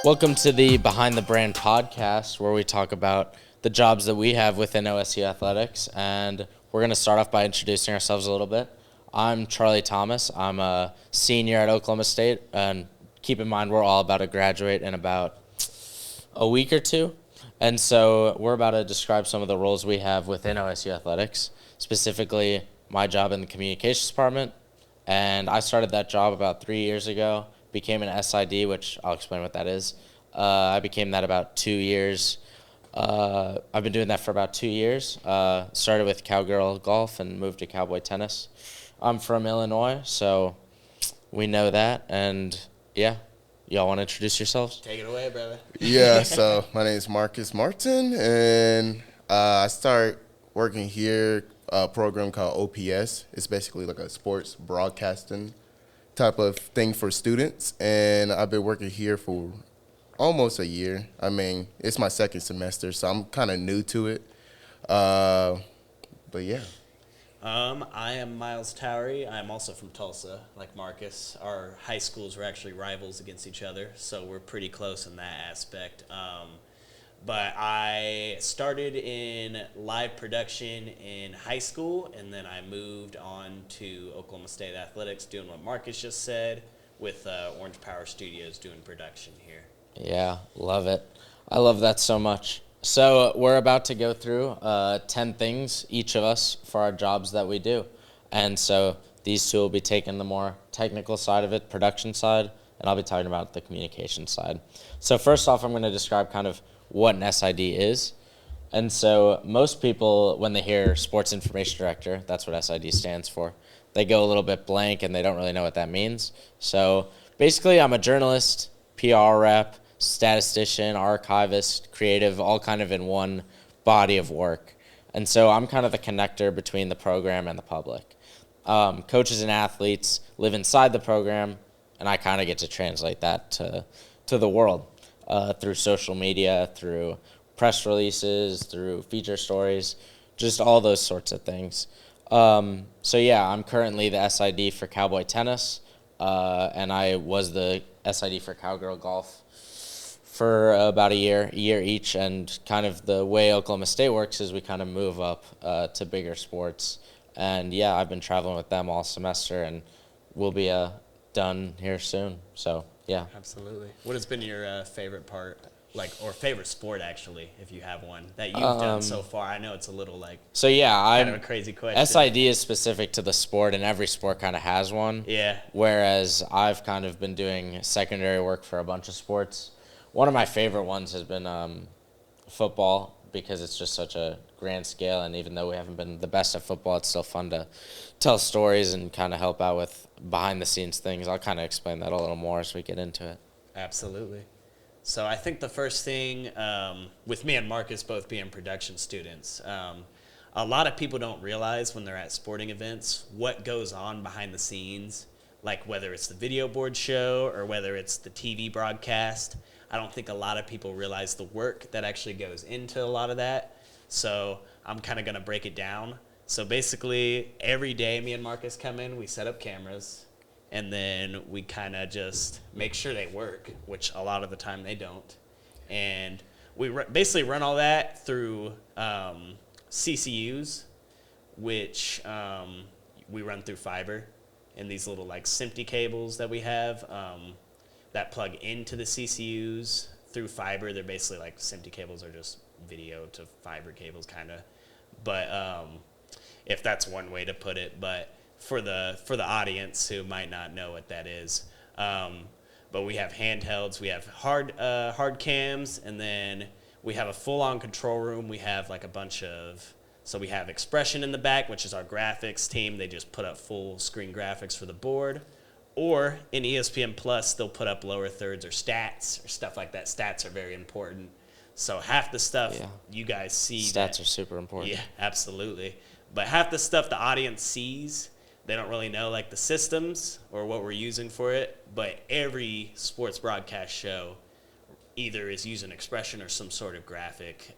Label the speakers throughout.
Speaker 1: Welcome to the Behind the Brand podcast, where we talk about the jobs that we have within OSU Athletics. And we're going to start off by introducing ourselves a little bit. I'm Charlie Thomas. I'm a senior at Oklahoma State. And keep in mind, we're all about to graduate in about a week or two. And so we're about to describe some of the roles we have within OSU Athletics, specifically my job in the communications department. And I started that job about 3 years ago, became an SID, which I'll explain what that is. I became that about 2 years. I've been doing that for about 2 years. Started with Cowgirl Golf and moved to Cowboy Tennis. I'm from Illinois, so we know that. And yeah. Y'all want to introduce yourselves?
Speaker 2: Take it away, brother.
Speaker 3: Yeah, so my name is Marcus Martin, and I started working here, a program called OPS. It's basically like a sports broadcasting type of thing for students, and I've been working here for almost a year. I mean, it's my second semester, so I'm kind of new to it, but yeah.
Speaker 2: I am Miles Towery. I'm also from Tulsa, like Marcus. Our high schools were actually rivals against each other, so we're pretty close in that aspect. But I started in live production in high school, and then I moved on to Oklahoma State Athletics, doing what Marcus just said, with Orange Power Studios doing production here.
Speaker 1: Yeah, love it. I love that so much. So we're about to go through 10 things, each of us, for our jobs that we do. And so these two will be taking the more technical side of it, production side, and I'll be talking about the communication side. So first off, I'm going to describe kind of what an SID is. And so most people, when they hear Sports Information Director, that's what SID stands for, they go a little bit blank and they don't really know what that means. So basically, I'm a journalist, PR rep, statistician, archivist, creative, all kind of in one body of work. And so I'm kind of the connector between the program and the public. Coaches and athletes live inside the program, and I kind of get to translate that to the world through social media, through press releases, through feature stories, just all those sorts of things. So yeah, I'm currently the SID for Cowboy Tennis, and I was the SID for Cowgirl Golf for about a year each, and kind of the way Oklahoma State works is we kind of move up to bigger sports. And yeah, I've been traveling with them all semester, and we'll be done here soon. So yeah.
Speaker 2: Absolutely. What has been your favorite part, or favorite sport actually, if you have one that you've done so far? I know it's a little
Speaker 1: so yeah,
Speaker 2: kind of a crazy question.
Speaker 1: SID is specific to the sport, and every sport kind of has one.
Speaker 2: Yeah.
Speaker 1: Whereas I've kind of been doing secondary work for a bunch of sports. One of my favorite ones has been football, because it's just such a grand scale, and even though we haven't been the best at football, it's still fun to tell stories and kind of help out with behind-the-scenes things. I'll kind of explain that a little more as we get into it.
Speaker 2: Absolutely. So I think the first thing, with me and Marcus both being production students, a lot of people don't realize when they're at sporting events what goes on behind the scenes, like whether it's the video board show or whether it's the TV broadcast. I don't think a lot of people realize the work that actually goes into a lot of that. So I'm kind of going to break it down. So basically, every day me and Marcus come in, we set up cameras, and then we kind of just make sure they work, which a lot of the time they don't. And we basically run all that through CCUs, which we run through fiber, and these little SMPTE cables that we have that plug into the CCUs through fiber. They're basically SMPTE cables are just video to fiber cables kind of. But if that's one way to put it, but for the audience who might not know what that is. But we have handhelds, we have hard cams, and then we have a full-on control room. We have a bunch of, so we have Expression in the back, which is our graphics team. They just put up full screen graphics for the board. Or in ESPN Plus, they'll put up lower thirds or stats or stuff like that. Stats are very important. So half the stuff you guys see.
Speaker 1: Stats are super important.
Speaker 2: Yeah, absolutely. But half the stuff the audience sees, they don't really know the systems or what we're using for it. But every sports broadcast show either is using Expression or some sort of graphic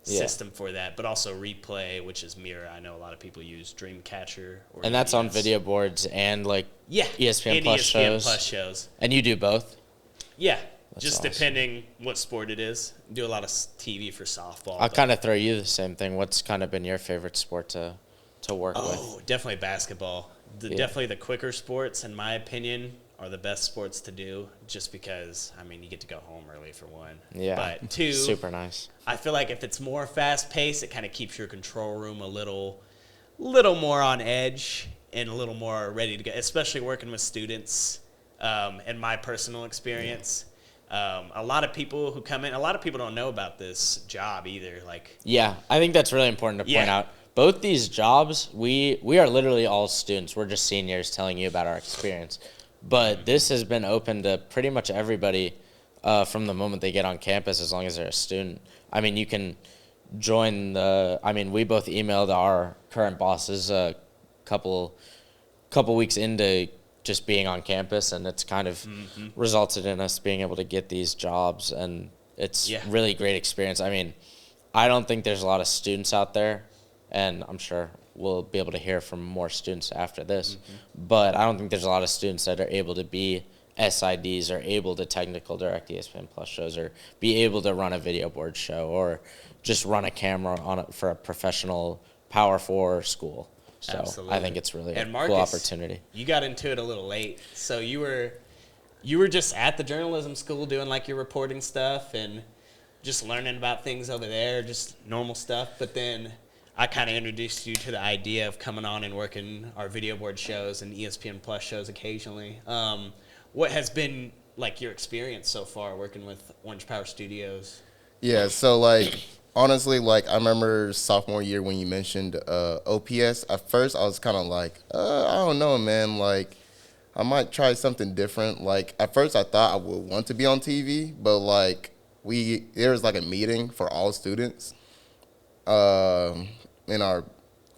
Speaker 2: system for that, but also Replay, which is Mirror. I know a lot of people use Dreamcatcher.
Speaker 1: And that's on video boards and ESPN Plus
Speaker 2: ESPN
Speaker 1: shows.
Speaker 2: Plus shows.
Speaker 1: And you do both?
Speaker 2: Yeah. Just
Speaker 1: awesome.
Speaker 2: depending what sport it is. Do a lot of TV for softball.
Speaker 1: I'll
Speaker 2: but-
Speaker 1: kind of throw you the same thing. What's kind of been your favorite sport to work with?
Speaker 2: Oh, definitely basketball.
Speaker 1: Yeah.
Speaker 2: Definitely the quicker sports, in my opinion, are the best sports to do just because, I mean, you get to go home early for one.
Speaker 1: Yeah.
Speaker 2: But two,
Speaker 1: Super nice.
Speaker 2: I feel like if it's more fast-paced, it kind of keeps your control room a little more on edge and a little more ready to go, especially working with students. In my personal experience, a lot of people who come in, a lot of people don't know about this job either. Like,
Speaker 1: Yeah, I think that's really important to point
Speaker 2: Yeah.
Speaker 1: out. Both these jobs, we are literally all students. We're just seniors telling you about our experience. But this has been open to pretty much everybody from the moment they get on campus, as long as they're a student. I mean, you can join we both emailed our current bosses a couple weeks into just being on campus, and it's kind of resulted in us being able to get these jobs, and it's really great experience. I mean, I don't think there's a lot of students out there, and I'm sure we'll be able to hear from more students after this, but I don't think there's a lot of students that are able to be SIDs or able to technical direct ESPN Plus shows or be able to run a video board show or just run a camera on it for a professional Power 4 school. So
Speaker 2: Absolutely.
Speaker 1: I think it's really
Speaker 2: And
Speaker 1: a
Speaker 2: Marcus,
Speaker 1: cool opportunity.
Speaker 2: You got into it a little late, so you were just at the journalism school doing like your reporting stuff and just learning about things over there, just normal stuff. But then I kind of introduced you to the idea of coming on and working our video board shows and ESPN Plus shows occasionally. What has been like your experience so far working with Orange Power Studios?
Speaker 3: Yeah, so like honestly, like I remember sophomore year when you mentioned OPS. At first, I was kind of like, I don't know, man. Like, I might try something different. Like at first, I thought I would want to be on TV, but like there was like a meeting for all students in our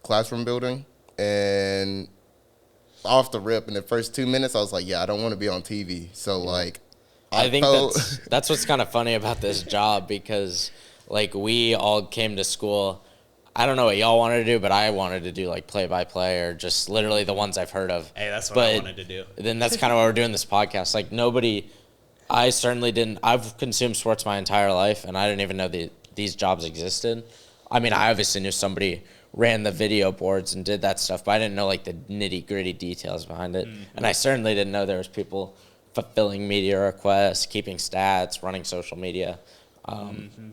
Speaker 3: classroom building, and off the rip in the first 2 minutes, I was like, yeah, I don't want to be on TV. So like,
Speaker 1: I think
Speaker 3: felt-
Speaker 1: that's what's kind of funny about this job because like we all came to school. I don't know what y'all wanted to do, but I wanted to do like play-by-play or just literally the ones I've heard of.
Speaker 2: Hey, that's what
Speaker 1: But
Speaker 2: I wanted to do.
Speaker 1: Then that's kind of why we're doing this podcast. Like I certainly didn't. I've consumed sports my entire life, and I didn't even know these jobs existed. I mean, I obviously knew somebody ran the video boards and did that stuff, but I didn't know like the nitty-gritty details behind it. And I certainly didn't know there was people fulfilling media requests, keeping stats, running social media.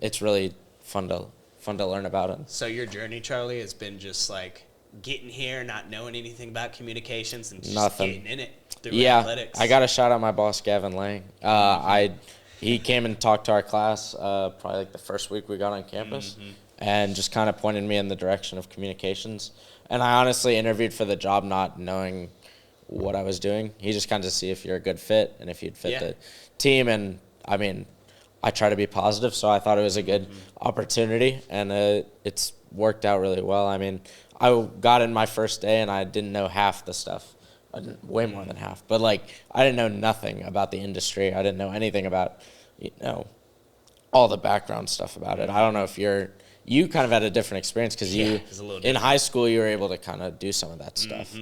Speaker 1: It's really fun to learn about it.
Speaker 2: So your journey, Charlie, has been just like getting here, not knowing anything about communications, and just
Speaker 1: Nothing.
Speaker 2: getting in it through
Speaker 1: Yeah,
Speaker 2: athletics.
Speaker 1: I got to shout out my boss, Gavin Lang. He came and talked to our class probably like the first week we got on campus and just kind of pointed me in the direction of communications. And I honestly interviewed for the job not knowing what I was doing. He just kind of see if you're a good fit and if you'd fit the team. And, I mean, I try to be positive, so I thought it was a good opportunity, and it's worked out really well. I mean, I got in my first day, and I didn't know half the stuff. Way more than half. But, like, I didn't know nothing about the industry. I didn't know anything about, all the background stuff about it. I don't know if you kind of had a different experience because
Speaker 2: it's a little
Speaker 1: in
Speaker 2: different.
Speaker 1: high school, you were able to kind of do some of that stuff.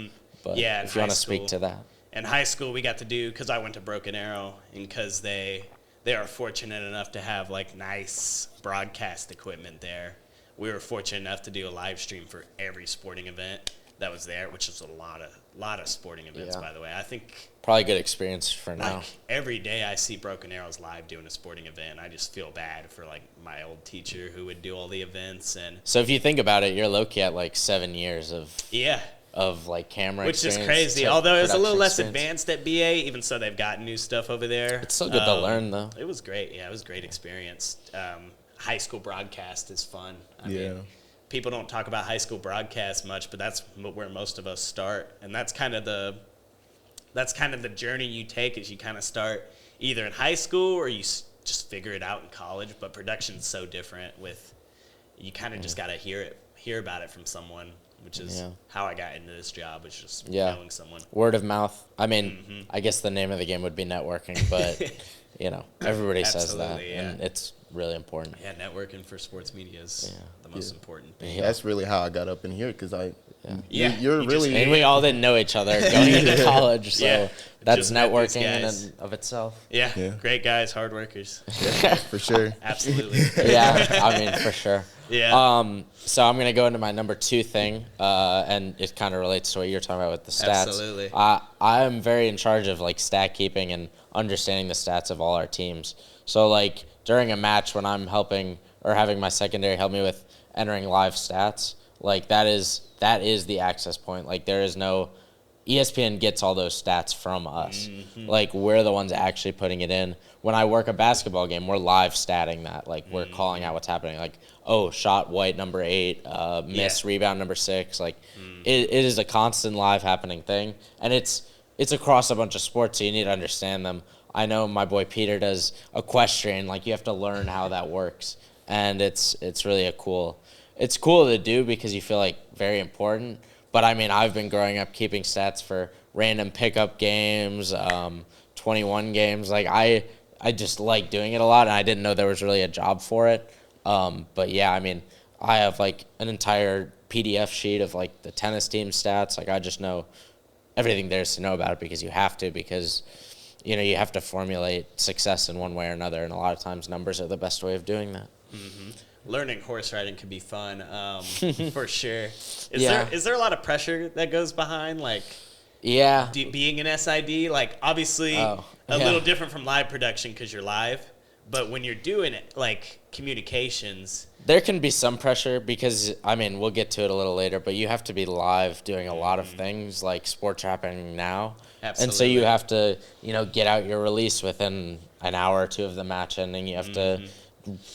Speaker 1: But
Speaker 2: Yeah, in
Speaker 1: if you want
Speaker 2: high
Speaker 1: to speak
Speaker 2: school.
Speaker 1: to that.
Speaker 2: In high school, we got to do, because I went to Broken Arrow, and because they are fortunate enough to have like nice broadcast equipment there. We were fortunate enough to do a live stream for every sporting event that was there, which is a lot of sporting events,
Speaker 1: Yeah.
Speaker 2: by the way. I think
Speaker 1: Probably good experience for now.
Speaker 2: like every day I see Broken Arrows live doing a sporting event, I just feel bad for like my old teacher who would do all the events. And
Speaker 1: So if you think about it, you're low-key at like 7 years of like camera
Speaker 2: which is
Speaker 1: experience
Speaker 2: crazy.
Speaker 1: to
Speaker 2: Although it's a little
Speaker 1: production
Speaker 2: less
Speaker 1: experience.
Speaker 2: advanced at BA, even so they've got new stuff over there.
Speaker 1: It's still good to learn, though.
Speaker 2: It was great. Yeah, it was a great experience. High school broadcast is fun. I
Speaker 3: Yeah.
Speaker 2: mean, people don't talk about high school broadcast much, but that's where most of us start. And that's kind of the journey you take is you kind of start either in high school or you just figure it out in college. But production's so different you kind of just got to hear about it from someone, which is how I got into this job, was just knowing someone.
Speaker 1: Word of mouth. I mean, I guess the name of the game would be networking, but, everybody says that,
Speaker 2: Absolutely, yeah.
Speaker 1: and it's really important.
Speaker 2: Yeah, networking for sports media is the most important thing.
Speaker 1: Yeah.
Speaker 3: That's really how I got up in here because
Speaker 2: Yeah,
Speaker 3: You're
Speaker 2: you just
Speaker 3: really
Speaker 1: And we all didn't know each other going into college, so
Speaker 2: Yeah.
Speaker 1: that's
Speaker 2: Just met these
Speaker 1: networking in
Speaker 2: guys.
Speaker 1: and of itself.
Speaker 2: Yeah,
Speaker 3: Yeah.
Speaker 2: great guys, hard workers.
Speaker 3: for sure.
Speaker 2: Absolutely.
Speaker 1: Yeah, I mean, for sure.
Speaker 2: Yeah.
Speaker 1: So I'm gonna go into my number 2 thing, and it kind of relates to what you're talking about with the stats.
Speaker 2: Absolutely.
Speaker 1: I am very in charge of like stat keeping and understanding the stats of all our teams. So like during a match when I'm helping or having my secondary help me with entering live stats, like that is the access point. Like there is no ESPN gets all those stats from us. Like we're the ones actually putting it in. When I work a basketball game, we're live statting that. Like we're calling out what's happening. Like, oh, shot White number 8, miss rebound number 6. Like it is a constant live happening thing, and it's across a bunch of sports, so you need to understand them. I know my boy Peter does equestrian. Like you have to learn how that works, and it's really it's cool to do because you feel like very important. But I mean, I've been growing up keeping stats for random pickup games, 21 games. Like I just like doing it a lot, and I didn't know there was really a job for it. But yeah, I mean, I have like an entire PDF sheet of like the tennis team stats. Like I just know everything there is to know about it because you have to, because you have to formulate success in one way or another, and a lot of times numbers are the best way of doing that.
Speaker 2: Learning horse riding can be fun, for sure.
Speaker 1: Yeah.
Speaker 2: Is there a lot of pressure that goes behind like
Speaker 1: Yeah.
Speaker 2: being an SID? Like obviously
Speaker 1: Oh,
Speaker 2: a
Speaker 1: yeah.
Speaker 2: little different from live production because you're live, but when you're doing it like communications,
Speaker 1: There can be some pressure because, I mean, we'll get to it a little later, but you have to be live doing a lot of things like sports happening now. And so you
Speaker 2: Absolutely.
Speaker 1: have to, get out your release within an hour or two of the match ending. You have to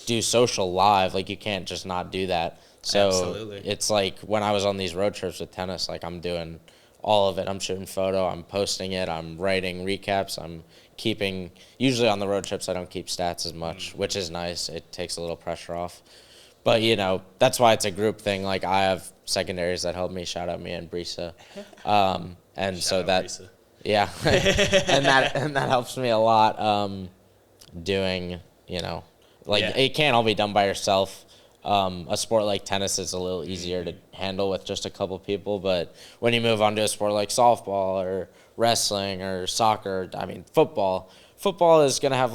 Speaker 1: do social live. Like, you can't just not do that. So
Speaker 2: Absolutely.
Speaker 1: it's like when I was on these road trips with tennis, like I'm doing all of it. I'm shooting photo, I'm posting it, I'm writing recaps, I'm keeping, usually on the road trips I don't keep stats as much, which is nice. It takes a little pressure off. But, that's why it's a group thing. Like, I have secondaries that help me. Shout out me and Brisa. And
Speaker 2: shout
Speaker 1: so
Speaker 2: out
Speaker 1: that,
Speaker 2: Risa.
Speaker 1: yeah. and that helps me a lot doing, like,
Speaker 2: Yeah.
Speaker 1: it can't all be done by yourself. A sport like tennis is a little easier to handle with just a couple people. But when you move on to a sport like softball or wrestling or soccer, I mean, football is going to have,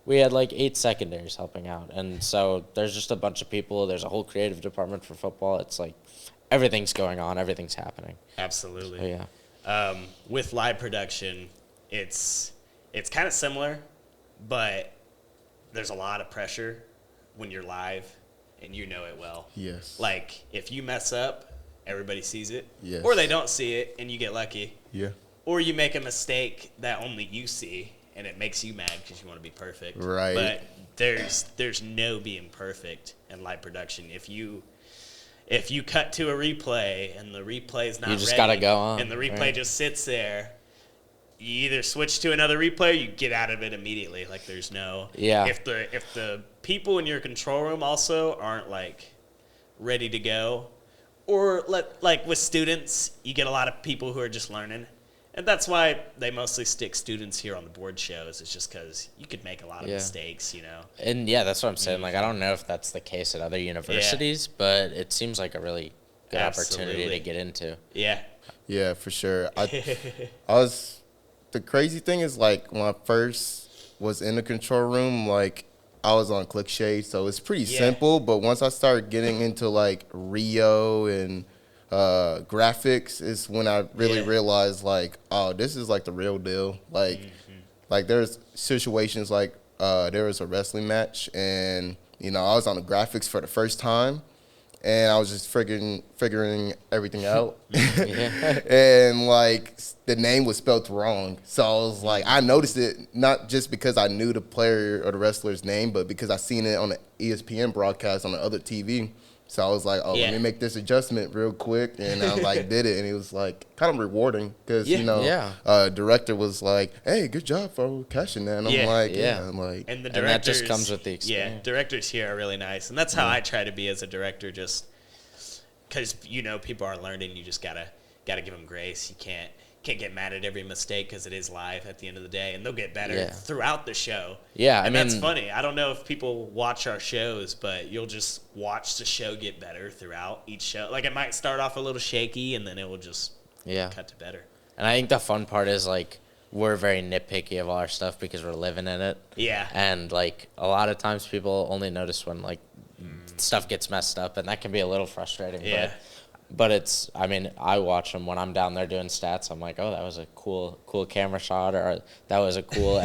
Speaker 1: we had 8 secondaries helping out. And so there's just a bunch of people. There's a whole creative department for football. It's like everything's going on. Everything's happening.
Speaker 2: Absolutely.
Speaker 1: So, yeah.
Speaker 2: With live production, it's kind of similar, but there's a lot of pressure when you're live, and you know it well.
Speaker 3: Yes.
Speaker 2: Like, if you mess up, everybody sees it.
Speaker 3: Yes.
Speaker 2: Or they don't see it, and you get lucky.
Speaker 3: Yeah.
Speaker 2: Or you make a mistake that only you see, and it makes you mad because you want to be perfect.
Speaker 3: Right.
Speaker 2: But there's no being perfect in live production. If you cut to a replay and the replay's not
Speaker 1: You just
Speaker 2: ready,
Speaker 1: gotta go on,
Speaker 2: and the replay
Speaker 1: right.
Speaker 2: just sits there, you either switch to another replay or you get out of it immediately. Like, there's no...
Speaker 1: Yeah.
Speaker 2: If the people in your control room also aren't, ready to go, or, with students, you get a lot of people who are just learning. And that's why they mostly stick students here on the board shows. It's just because you could make a lot of
Speaker 1: Yeah.
Speaker 2: mistakes,
Speaker 1: And, yeah, that's what I'm saying. Like, I don't know if that's the case at other universities, but it seems like a really good opportunity
Speaker 2: Absolutely.
Speaker 1: to get into.
Speaker 2: Yeah.
Speaker 3: Yeah, for sure. The crazy thing is, when I first was in the control room, I was on ClickShade, so it's pretty
Speaker 2: Yeah.
Speaker 3: simple. But once I started getting into Rio and graphics, is when I really
Speaker 2: Yeah.
Speaker 3: realized oh, this is the real deal. There's situations there was a wrestling match, and I was on the graphics for the first time, and I was just figuring everything out.
Speaker 1: Yeah.
Speaker 3: And the name was spelled wrong, so I was I noticed it not just because I knew the player or the wrestler's name, but because I seen it on the ESPN broadcast on the other TV. So I was oh,
Speaker 2: Yeah.
Speaker 3: let me make this adjustment real quick, and I did it, and it was kind of rewarding because
Speaker 1: Yeah.
Speaker 3: director was hey, good job for catching that, and I'm
Speaker 2: Yeah.
Speaker 3: yeah,
Speaker 2: And the
Speaker 1: And
Speaker 2: directors...
Speaker 1: that just comes with the
Speaker 2: Yeah,
Speaker 1: experience.
Speaker 2: directors here are really nice. And that's how I try to be as a director, just because, people are learning. You just gotta give them grace. can't get mad at every mistake because it is live at the end of the day, and they'll get better
Speaker 1: Yeah.
Speaker 2: throughout the show.
Speaker 1: Yeah,
Speaker 2: and
Speaker 1: I
Speaker 2: that's
Speaker 1: mean-
Speaker 2: funny. I don't know if people watch our shows, but you'll just watch the show get better throughout each show. Like, it might start off a little shaky, and then it will just cut to better.
Speaker 1: And I think the fun part is, like, we're very nitpicky of all our stuff because we're living in it.
Speaker 2: Yeah.
Speaker 1: And, like, a lot of times people only notice when, like, stuff gets messed up, and that can be a little frustrating.
Speaker 2: Yeah.
Speaker 1: But it's, I mean, I watch them when I'm down there doing stats. I'm like, oh, that was a cool camera shot, or that was a cool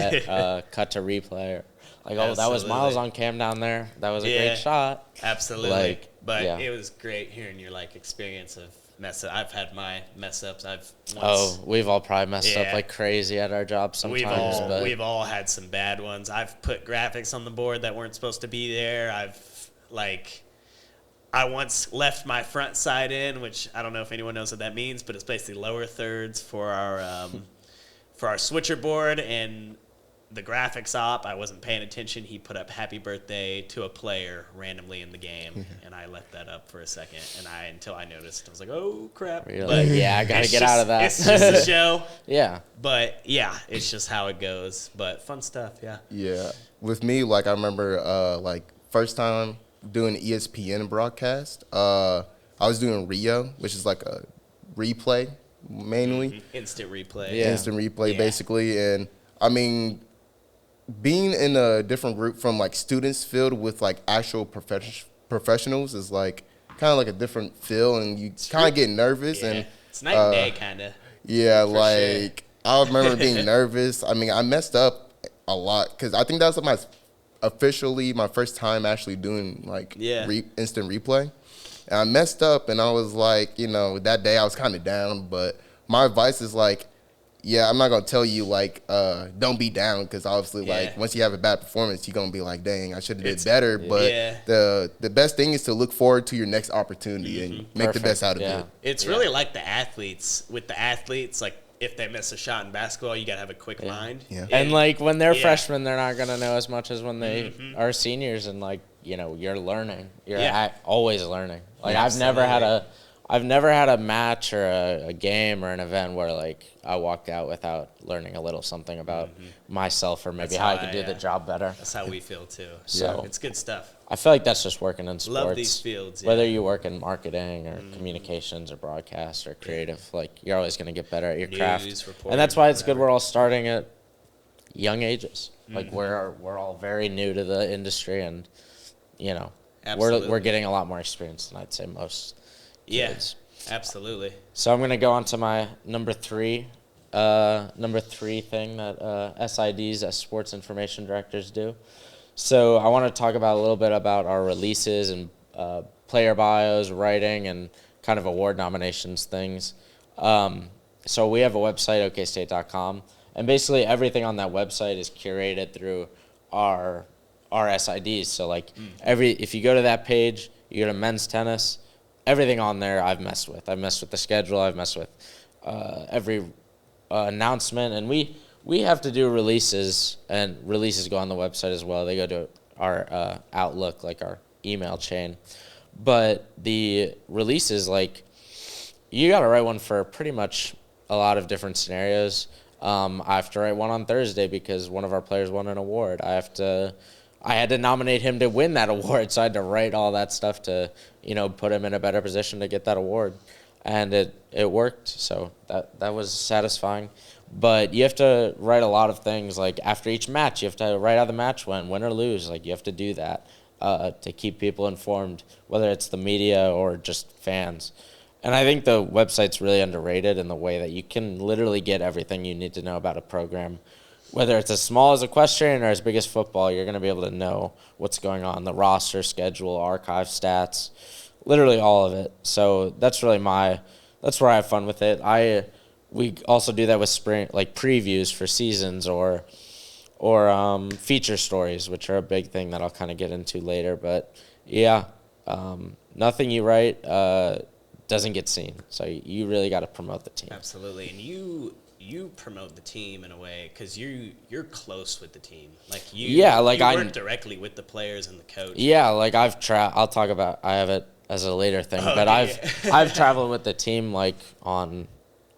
Speaker 1: cut to replay. Or, like, oh, that was
Speaker 2: Absolutely.
Speaker 1: Miles on cam down there. That was a great shot.
Speaker 2: Absolutely.
Speaker 1: Like,
Speaker 2: but
Speaker 1: yeah.
Speaker 2: it was great hearing your, like, experience of mess up. I've had my mess ups.
Speaker 1: We've all probably messed up
Speaker 2: Yeah.
Speaker 1: like crazy at our jobs sometimes.
Speaker 2: We've all had some bad ones. I've put graphics on the board that weren't supposed to be there. I once left my front side in, which I don't know if anyone knows what that means, but it's basically lower thirds for our switcher board, and the graphics op, I wasn't paying attention. He put up happy birthday to a player randomly in the game, and I left that up for a second, and until I noticed, I was like, oh crap.
Speaker 1: You're
Speaker 2: But
Speaker 1: like, yeah, I gotta
Speaker 2: it's
Speaker 1: get
Speaker 2: just-
Speaker 1: out of that.
Speaker 2: It's just a show.
Speaker 1: Yeah.
Speaker 2: But yeah, it's just how it goes. But fun stuff, yeah.
Speaker 3: Yeah. With me, like I remember, like first time doing ESPN broadcast, I was doing Rio, which is like a replay mainly,
Speaker 2: Instant replay.
Speaker 1: Yeah.
Speaker 3: instant replay
Speaker 2: Yeah.
Speaker 3: basically. And I mean, being in a different group from like students filled with like actual professionals is like kind of like a different feel, and you kind of get nervous
Speaker 2: Yeah.
Speaker 3: and
Speaker 2: It's night and day, kind of.
Speaker 3: yeah,
Speaker 2: For
Speaker 3: like I remember being nervous. I mean, I messed up a lot because I think that was officially my first time actually doing like instant replay. And I messed up, and I was like, that day I was kind of down. But my advice is like, yeah, I'm not gonna tell you like don't be down, because obviously like once you have a bad performance, you're gonna be like, dang, I should have did better. But the best thing is to look forward to your next opportunity and make the best out of it.
Speaker 2: It's really like the athletes. With the athletes, like if they miss a shot in basketball, you gotta have a quick mind.
Speaker 3: Yeah.
Speaker 1: And like when they're freshmen, they're not gonna know as much as when they are seniors, and like you're learning. You're always learning. Like I've never had a match or a game or an event where like I walked out without learning a little something about myself, or maybe how I could do the job better.
Speaker 2: That's how we feel too.
Speaker 1: So
Speaker 2: it's good stuff.
Speaker 1: I feel like that's just working in sports.
Speaker 2: Love these fields. Yeah.
Speaker 1: Whether you work in marketing or communications or broadcast or creative, like you're always going to get better at your craft.
Speaker 2: Reporting,
Speaker 1: and that's why it's good we're all starting at young ages. Like we're all very new to the industry, and we're getting a lot more experience than I'd say most kids.
Speaker 2: Absolutely.
Speaker 1: So I'm going to go on to my number three thing that SIDs as sports information directors do. So I want to talk about a little bit about our releases and player bios, writing, and kind of award nominations things. So we have a website, okstate.com, and basically everything on that website is curated through our SIDs. So like if you go to that page, you go to men's tennis, everything on there I've messed with. I've messed with the schedule. I've messed with every announcement, and we have to do releases, and releases go on the website as well. They go to our Outlook, like our email chain. But the releases, like, you got to write one for pretty much a lot of different scenarios. I have to write one on Thursday because one of our players won an award. I had to nominate him to win that award, so I had to write all that stuff to, put him in a better position to get that award. And it worked, so that was satisfying. But you have to write a lot of things, like after each match, you have to write how the match went, win or lose. Like you have to do that to keep people informed, whether it's the media or just fans. And I think the website's really underrated in the way that you can literally get everything you need to know about a program. Whether it's as small as equestrian or as big as football, you're going to be able to know what's going on, the roster, schedule, archive stats, literally all of it. So that's really that's where I have fun with it. We also do that with spring, like previews for seasons or feature stories, which are a big thing that I'll kind of get into later. But yeah, nothing you write doesn't get seen. So you really got to promote the team.
Speaker 2: Absolutely, and you promote the team in a way because you're close with the team. Like you work directly with the players and the coach.
Speaker 1: Yeah, like I have it as a later thing, but I've traveled with the team like on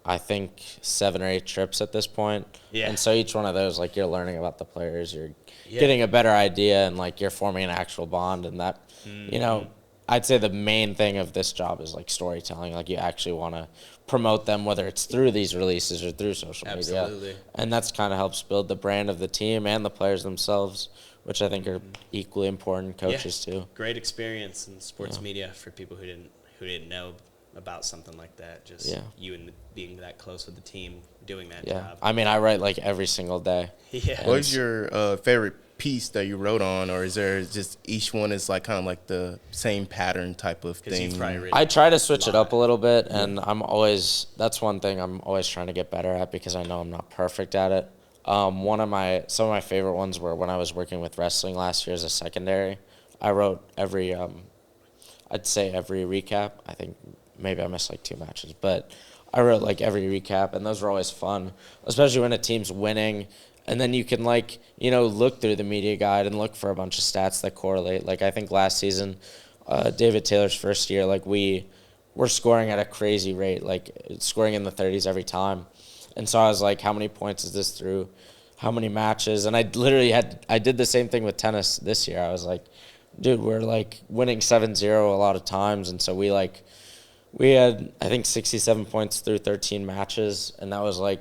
Speaker 1: I think 7 or 8 trips at this point.
Speaker 2: Yeah.
Speaker 1: And so each one of those, like, you're learning about the players, you're
Speaker 2: Yeah.
Speaker 1: getting a better idea, and like you're forming an actual bond. And that, you know, I'd say the main thing of this job is like storytelling. Like, you actually want to promote them, whether it's through these releases or through social media.
Speaker 2: Absolutely.
Speaker 1: And that's kind of helps build the brand of the team and the players themselves, which I think are equally important. Coaches too.
Speaker 2: Great experience in sports
Speaker 1: Yeah.
Speaker 2: media for people who didn't know about something like that. Just
Speaker 1: Yeah.
Speaker 2: you and being that close with the team, doing that
Speaker 1: Yeah.
Speaker 2: job.
Speaker 1: I mean, I write like every single day.
Speaker 2: Yeah.
Speaker 3: What's your favorite piece that you wrote on, or is there just each one is like kind of like the same pattern type of
Speaker 2: 'Cause you've
Speaker 3: thing?
Speaker 2: probably written
Speaker 1: I try to switch it up a little bit, and that's one thing I'm always trying to get better at because I know I'm not perfect at it. Some of my favorite ones were when I was working with wrestling last year as a secondary. I wrote I'd say every recap. I think maybe I missed like 2 matches, but I wrote like every recap, and those were always fun, especially when a team's winning. And then you can look through the media guide and look for a bunch of stats that correlate. Like, I think last season, David Taylor's first year, like we were scoring at a crazy rate, like scoring in the 30s every time. And so I was like, how many points is this through? How many matches? And I did the same thing with tennis this year. I was like, dude, we're like winning 7-0 a lot of times. And so we had, I think, 67 points through 13 matches. And that was like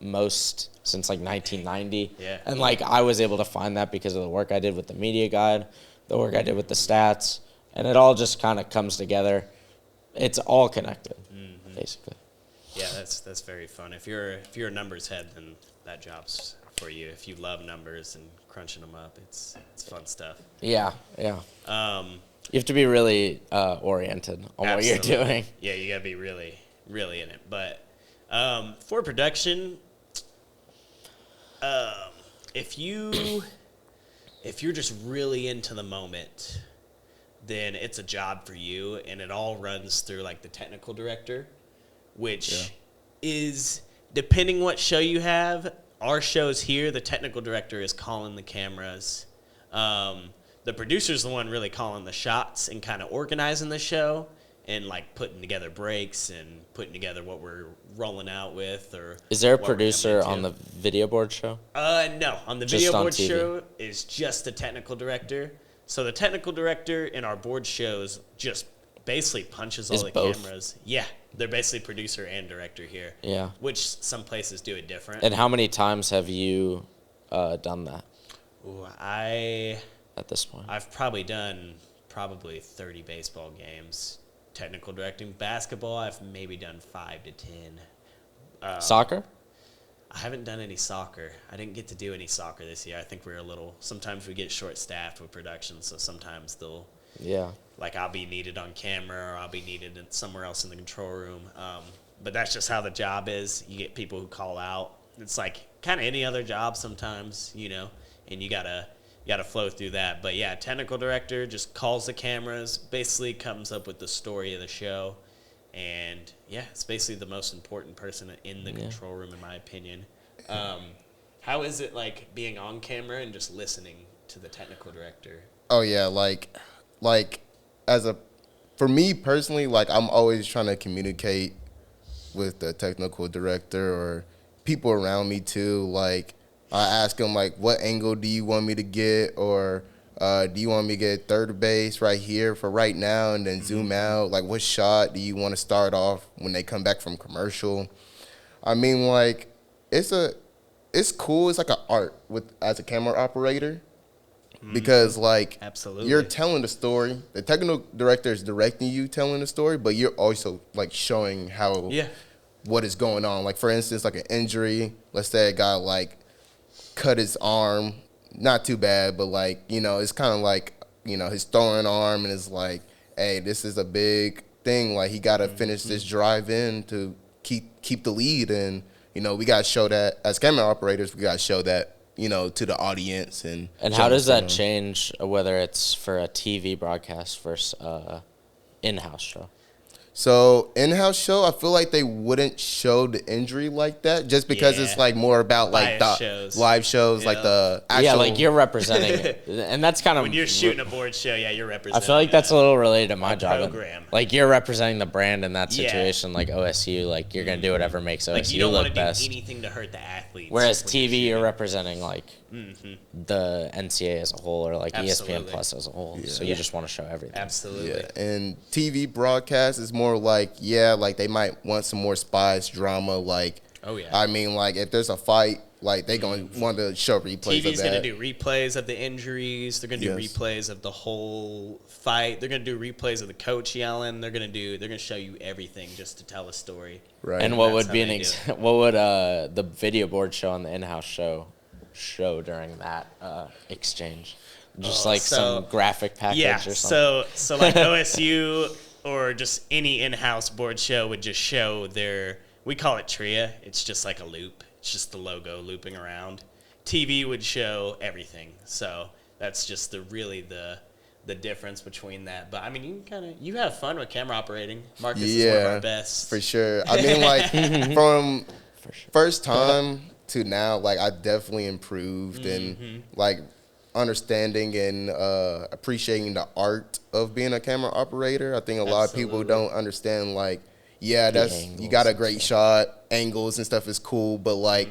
Speaker 1: most since like 1990.
Speaker 2: Yeah.
Speaker 1: And like I was able to find that because of the work I did with the media guide, the work I did with the stats, and it all just kind of comes together. It's all connected, basically.
Speaker 2: Yeah, that's very fun. If you're a numbers head, then that job's for you. If you love numbers and crunching them up, it's fun stuff.
Speaker 1: Yeah. You have to be really oriented on what you're
Speaker 2: Absolutely.
Speaker 1: doing.
Speaker 2: Yeah, you gotta be really, really in it. But for production, if you're just really into the moment, then it's a job for you, and it all runs through like the technical director, which is, depending what show you have. Our shows here, the technical director is calling the cameras. The producer's the one really calling the shots and kind of organizing the show and like putting together breaks and putting together what we're rolling out with. Or
Speaker 1: Is there a
Speaker 2: what we're
Speaker 1: producer
Speaker 2: coming
Speaker 1: on
Speaker 2: into.
Speaker 1: the video board show?
Speaker 2: No, on the
Speaker 1: Just
Speaker 2: video
Speaker 1: on
Speaker 2: board
Speaker 1: TV.
Speaker 2: show is just the technical director. So the technical director in our board shows just basically punches all
Speaker 1: Is
Speaker 2: the
Speaker 1: both?
Speaker 2: cameras. Yeah, they're basically producer and director here.
Speaker 1: Yeah.
Speaker 2: Which some places do it different.
Speaker 1: And how many times have you done that
Speaker 2: Ooh,
Speaker 1: at this point?
Speaker 2: I've probably done 30 baseball games technical directing. Basketball, I've maybe done 5 to 10.
Speaker 1: Soccer?
Speaker 2: I haven't done any soccer. I didn't get to do any soccer this year. I think sometimes we get short-staffed with production, so sometimes
Speaker 1: Yeah.
Speaker 2: I'll be needed on camera or I'll be needed somewhere else in the control room. But that's just how the job is. You get people who call out. It's like kind of any other job sometimes, and you gotta flow through that. But yeah, technical director just calls the cameras, basically comes up with the story of the show. And yeah, it's basically the most important person in the control room, in my opinion. How is it like being on camera and just listening to the technical director?
Speaker 3: Oh yeah, like for me personally, like I'm always trying to communicate with the technical director or people around me too. Like I ask them like, what angle do you want me to get, or do you want me to get third base right here for right now and then zoom out? Like, what shot do you want to start off when they come back from commercial? I mean, like, it's cool. It's like an art as a camera operator because, like,
Speaker 2: Absolutely.
Speaker 3: you're telling the story. The technical director is directing you telling the story, but you're also, like, showing what is going on. Like, for instance, like an injury. Let's say a guy, like, cut his arm. Not too bad, but like, it's kind of like, his throwing arm, and it's like, hey, this is a big thing. Like, he got to finish this drive in to keep the lead. And, we got to show that as camera operators, we got to show that, to the audience. And
Speaker 1: how does that change whether it's for a TV broadcast versus in-house show?
Speaker 3: So in-house show, I feel like they wouldn't show the injury like that, just because it's
Speaker 2: Yeah.
Speaker 3: like more about like
Speaker 2: Bias
Speaker 3: the
Speaker 2: shows.
Speaker 3: live shows, like
Speaker 2: Yeah.
Speaker 3: the actual.
Speaker 1: Yeah, like you're representing it. And that's kind of
Speaker 2: When you're shooting a board show, yeah, you're
Speaker 1: I
Speaker 2: representing.
Speaker 1: feel like that's a little related to my
Speaker 2: a
Speaker 1: job.
Speaker 2: program.
Speaker 1: Like you're representing the brand in that
Speaker 2: Yeah.
Speaker 1: situation, like OSU. Like you're gonna do whatever makes OSU
Speaker 2: like you don't want
Speaker 1: look
Speaker 2: to do
Speaker 1: best.
Speaker 2: anything to hurt the athletes.
Speaker 1: Whereas
Speaker 2: when
Speaker 1: TV, you're
Speaker 2: shooting.
Speaker 1: representing like the NCAA as a whole, or like ESPN
Speaker 2: Absolutely.
Speaker 1: Plus as a whole. So
Speaker 2: Yeah.
Speaker 1: you just want to show everything.
Speaker 2: Absolutely.
Speaker 3: Yeah, and TV broadcast is more like, yeah, like they might want some more spies drama. Like,
Speaker 2: Oh, yeah.
Speaker 3: I mean, like if there's a fight, like they gonna want to show replays of
Speaker 2: TV's
Speaker 3: that.
Speaker 2: going to do replays of the injuries. They're going to do
Speaker 3: Yes.
Speaker 2: replays of the whole fight. They're going to do replays of the coach yelling. They're going to show you everything just to tell a story.
Speaker 3: Right.
Speaker 1: And what
Speaker 2: That's
Speaker 1: would
Speaker 2: how
Speaker 1: be an
Speaker 2: they do
Speaker 1: what would the video board show and the in-house show during that exchange? Just like some graphic package
Speaker 2: Yeah,
Speaker 1: or something.
Speaker 2: so like OSU or just any in-house board show would just show we call it TRIA. It's just like a loop. It's just the logo looping around. TV would show everything. So that's just the difference between that. But I mean, you have fun with camera operating. Marcus is one of our best.
Speaker 3: for sure. I mean, like from first time to now, like I definitely improved and like understanding and appreciating the art of being a camera operator. I think a lot of people
Speaker 2: Absolutely.
Speaker 3: don't understand, like, yeah, that's you
Speaker 1: angles
Speaker 3: got a
Speaker 1: and
Speaker 3: great shot, angles and stuff is cool, but like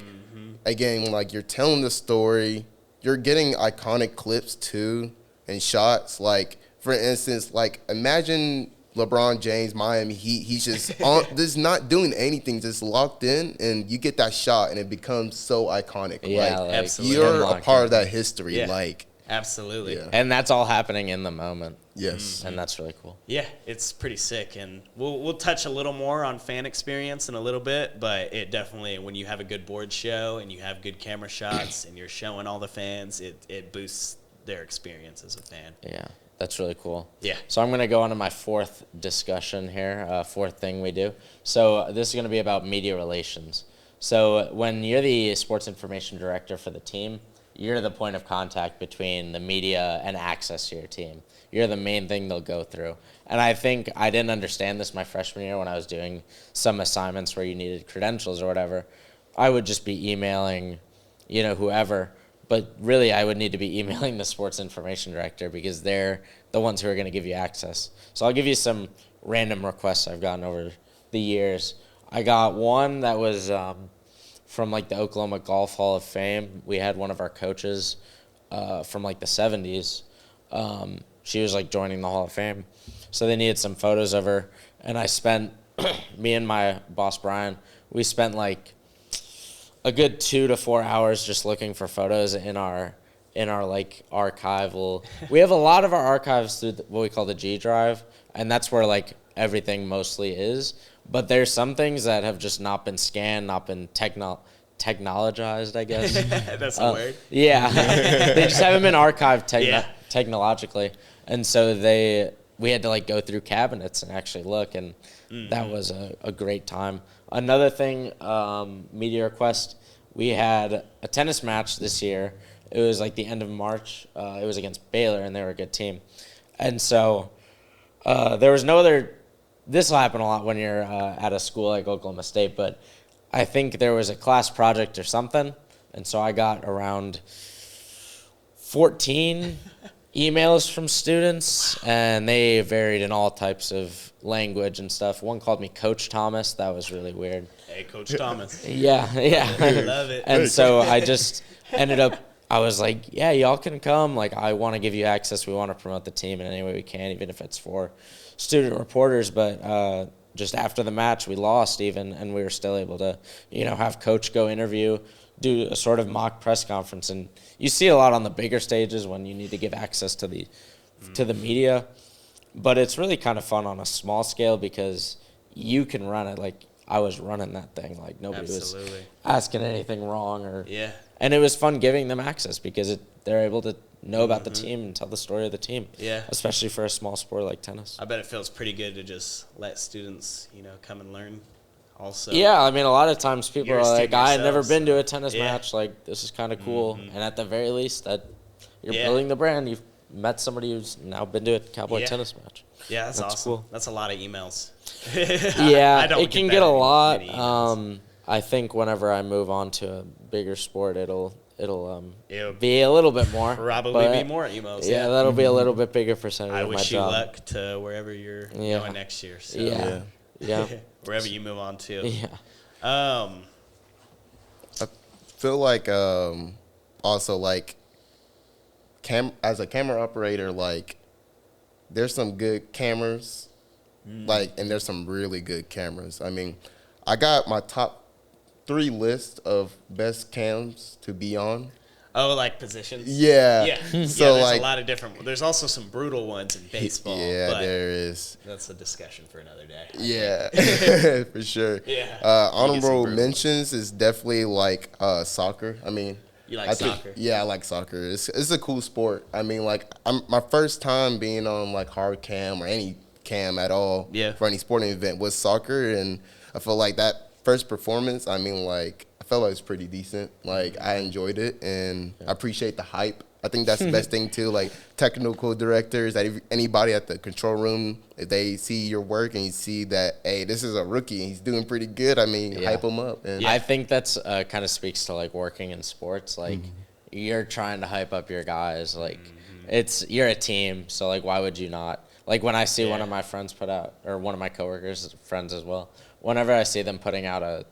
Speaker 3: again, like you're telling the story, you're getting iconic clips too and shots. Like for instance, like imagine LeBron James, Miami Heat, he's just just not doing anything, just locked in, and you get that shot, and it becomes so iconic.
Speaker 1: Yeah,
Speaker 3: like
Speaker 2: Absolutely.
Speaker 3: you're a
Speaker 1: Unlocked
Speaker 3: part
Speaker 1: in.
Speaker 3: of that history.
Speaker 2: Yeah.
Speaker 3: Like
Speaker 2: Absolutely.
Speaker 3: Yeah.
Speaker 1: And that's all happening in the moment.
Speaker 3: yes,
Speaker 1: And that's really cool.
Speaker 2: Yeah, it's pretty sick, and we'll touch a little more on fan experience in a little bit, but it definitely, when you have a good board show and you have good camera shots and you're showing all the fans, it boosts their experience as a fan.
Speaker 1: Yeah, that's really cool.
Speaker 2: Yeah.
Speaker 1: So I'm going to go on to my fourth discussion here, fourth thing we do. So this is going to be about media relations. So when you're the sports information director for the team, you're the point of contact between the media and access to your team. You're the main thing they'll go through. And I think I didn't understand this my freshman year when I was doing some assignments where you needed credentials or whatever. I would just be emailing, whoever. But really, I would need to be emailing the sports information director because they're the ones who are going to give you access. So I'll give you some random requests I've gotten over the years. I got one that was from like the Oklahoma Golf Hall of Fame. We had one of our coaches from like the 70s. She was like joining the Hall of Fame. So they needed some photos of her. And I spent, me and my boss, Brian, we spent like a good 2 to 4 hours just looking for photos in our like archival. We have a lot of our archives through what we call the G Drive, and that's where like everything mostly is. But there's some things that have just not been scanned, not been technologized, I guess.
Speaker 2: That's a word.
Speaker 1: Yeah, they just haven't been archived
Speaker 2: Yeah.
Speaker 1: technologically, and so we had to like go through cabinets and actually look, and that was a great time. Another thing, media request, we had a tennis match this year. It was like the end of March. It was against Baylor, and they were a good team, and so there was no other. This will happen a lot when you're at a school like Oklahoma State, but I think there was a class project or something, and so I got around 14 emails from students, and they varied in all types of language and stuff. One called me Coach Thomas. That was really weird.
Speaker 2: Hey, Coach Thomas.
Speaker 1: Yeah.
Speaker 2: Love it.
Speaker 1: And so I just ended up, I was like, yeah, y'all can come. Like, I want to give you access. We want to promote the team in any way we can, even if it's for student reporters. But just after the match, we lost even, and we were still able to, have Coach go interview, do a sort of mock press conference. And you see a lot on the bigger stages when you need to give access to the media. But it's really kind of fun on a small scale because you can run it. Like, I was running that thing. Like, nobody
Speaker 2: Absolutely.
Speaker 1: was asking anything wrong.
Speaker 2: Yeah.
Speaker 1: And it was fun giving them access because they're able to know about the team and tell the story of the team.
Speaker 2: Yeah.
Speaker 1: Especially for a small sport like tennis.
Speaker 2: I bet it feels pretty good to just let students, come and learn also.
Speaker 1: Yeah, I mean, a lot of times people
Speaker 2: You're a
Speaker 1: are like,
Speaker 2: student
Speaker 1: I had never
Speaker 2: yourself,
Speaker 1: been to
Speaker 2: so-
Speaker 1: a tennis
Speaker 2: Yeah.
Speaker 1: match. Like, this is kind of cool. And at the very least, that you're
Speaker 2: Yeah.
Speaker 1: building the brand. You've met somebody who's now been to a Cowboy
Speaker 2: Yeah.
Speaker 1: tennis match.
Speaker 2: Yeah, that's awesome.
Speaker 1: cool.
Speaker 2: That's a lot of emails.
Speaker 1: Yeah,
Speaker 2: I don't
Speaker 1: it can
Speaker 2: that
Speaker 1: get a
Speaker 2: many
Speaker 1: lot.
Speaker 2: emails.
Speaker 1: I think whenever I move on to a bigger sport, it'll
Speaker 2: It'll
Speaker 1: be a little bit more.
Speaker 2: probably
Speaker 1: but
Speaker 2: be more emails.
Speaker 1: Yeah, that'll be a little bit bigger percentage
Speaker 2: I
Speaker 1: of my
Speaker 2: wish you
Speaker 1: job.
Speaker 2: luck to wherever you're going next year. So.
Speaker 1: Yeah. Yeah.
Speaker 2: Wherever you move on to.
Speaker 1: Yeah.
Speaker 3: I feel like also like as a camera operator, like there's some good cameras, like, and there's some really good cameras. I mean, I got my top 3 list of best cams to be on.
Speaker 2: Oh, like positions?
Speaker 3: Yeah.
Speaker 2: Yeah.
Speaker 3: So,
Speaker 2: there's
Speaker 3: like,
Speaker 2: a lot of different. There's also some brutal ones in baseball.
Speaker 3: Yeah,
Speaker 2: but
Speaker 3: there is.
Speaker 2: that's a discussion for another day.
Speaker 3: Yeah, for sure.
Speaker 2: Yeah.
Speaker 3: Honorable mentions is definitely like soccer. I mean,
Speaker 2: You like soccer?
Speaker 3: Yeah, I like soccer. It's a cool sport. I mean, like my first time being on like hard cam or any cam at all for any sporting event was soccer, and I feel like that first performance, I mean, like I felt like it was pretty decent. Like I enjoyed it, and I appreciate the hype. I think that's the best thing too. Like technical directors, anybody at the control room, if they see your work and you see that, hey, this is a rookie and he's doing pretty good, I mean, hype him up. And
Speaker 1: I think that's kind of speaks to like working in sports. Like you're trying to hype up your guys. Like you're a team, so like why would you not? Like when I see one of my friends put out, or one of my coworkers, friends as well, whenever I see them putting out a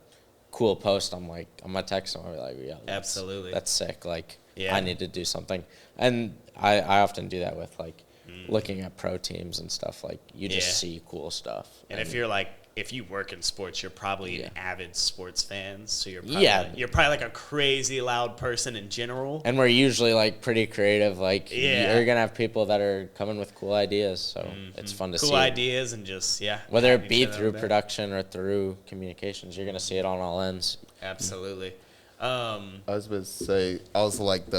Speaker 1: cool post, I'm gonna text them. I'll be like, yeah,
Speaker 2: Absolutely.
Speaker 1: that's sick. Like
Speaker 2: Yeah.
Speaker 1: I need to do something, and I often do that with like looking at pro teams and stuff. Like you just see cool stuff.
Speaker 2: And if you work in sports, you're probably an avid sports fan. So you're probably you're like a crazy loud person in general.
Speaker 1: And we're usually like pretty creative. Like you're gonna have people that are coming with cool ideas. So it's fun to see.
Speaker 2: Cool ideas and just
Speaker 1: whether it be through production or through communications, you're gonna see it on all ends.
Speaker 2: Absolutely.
Speaker 3: I was about to say, also like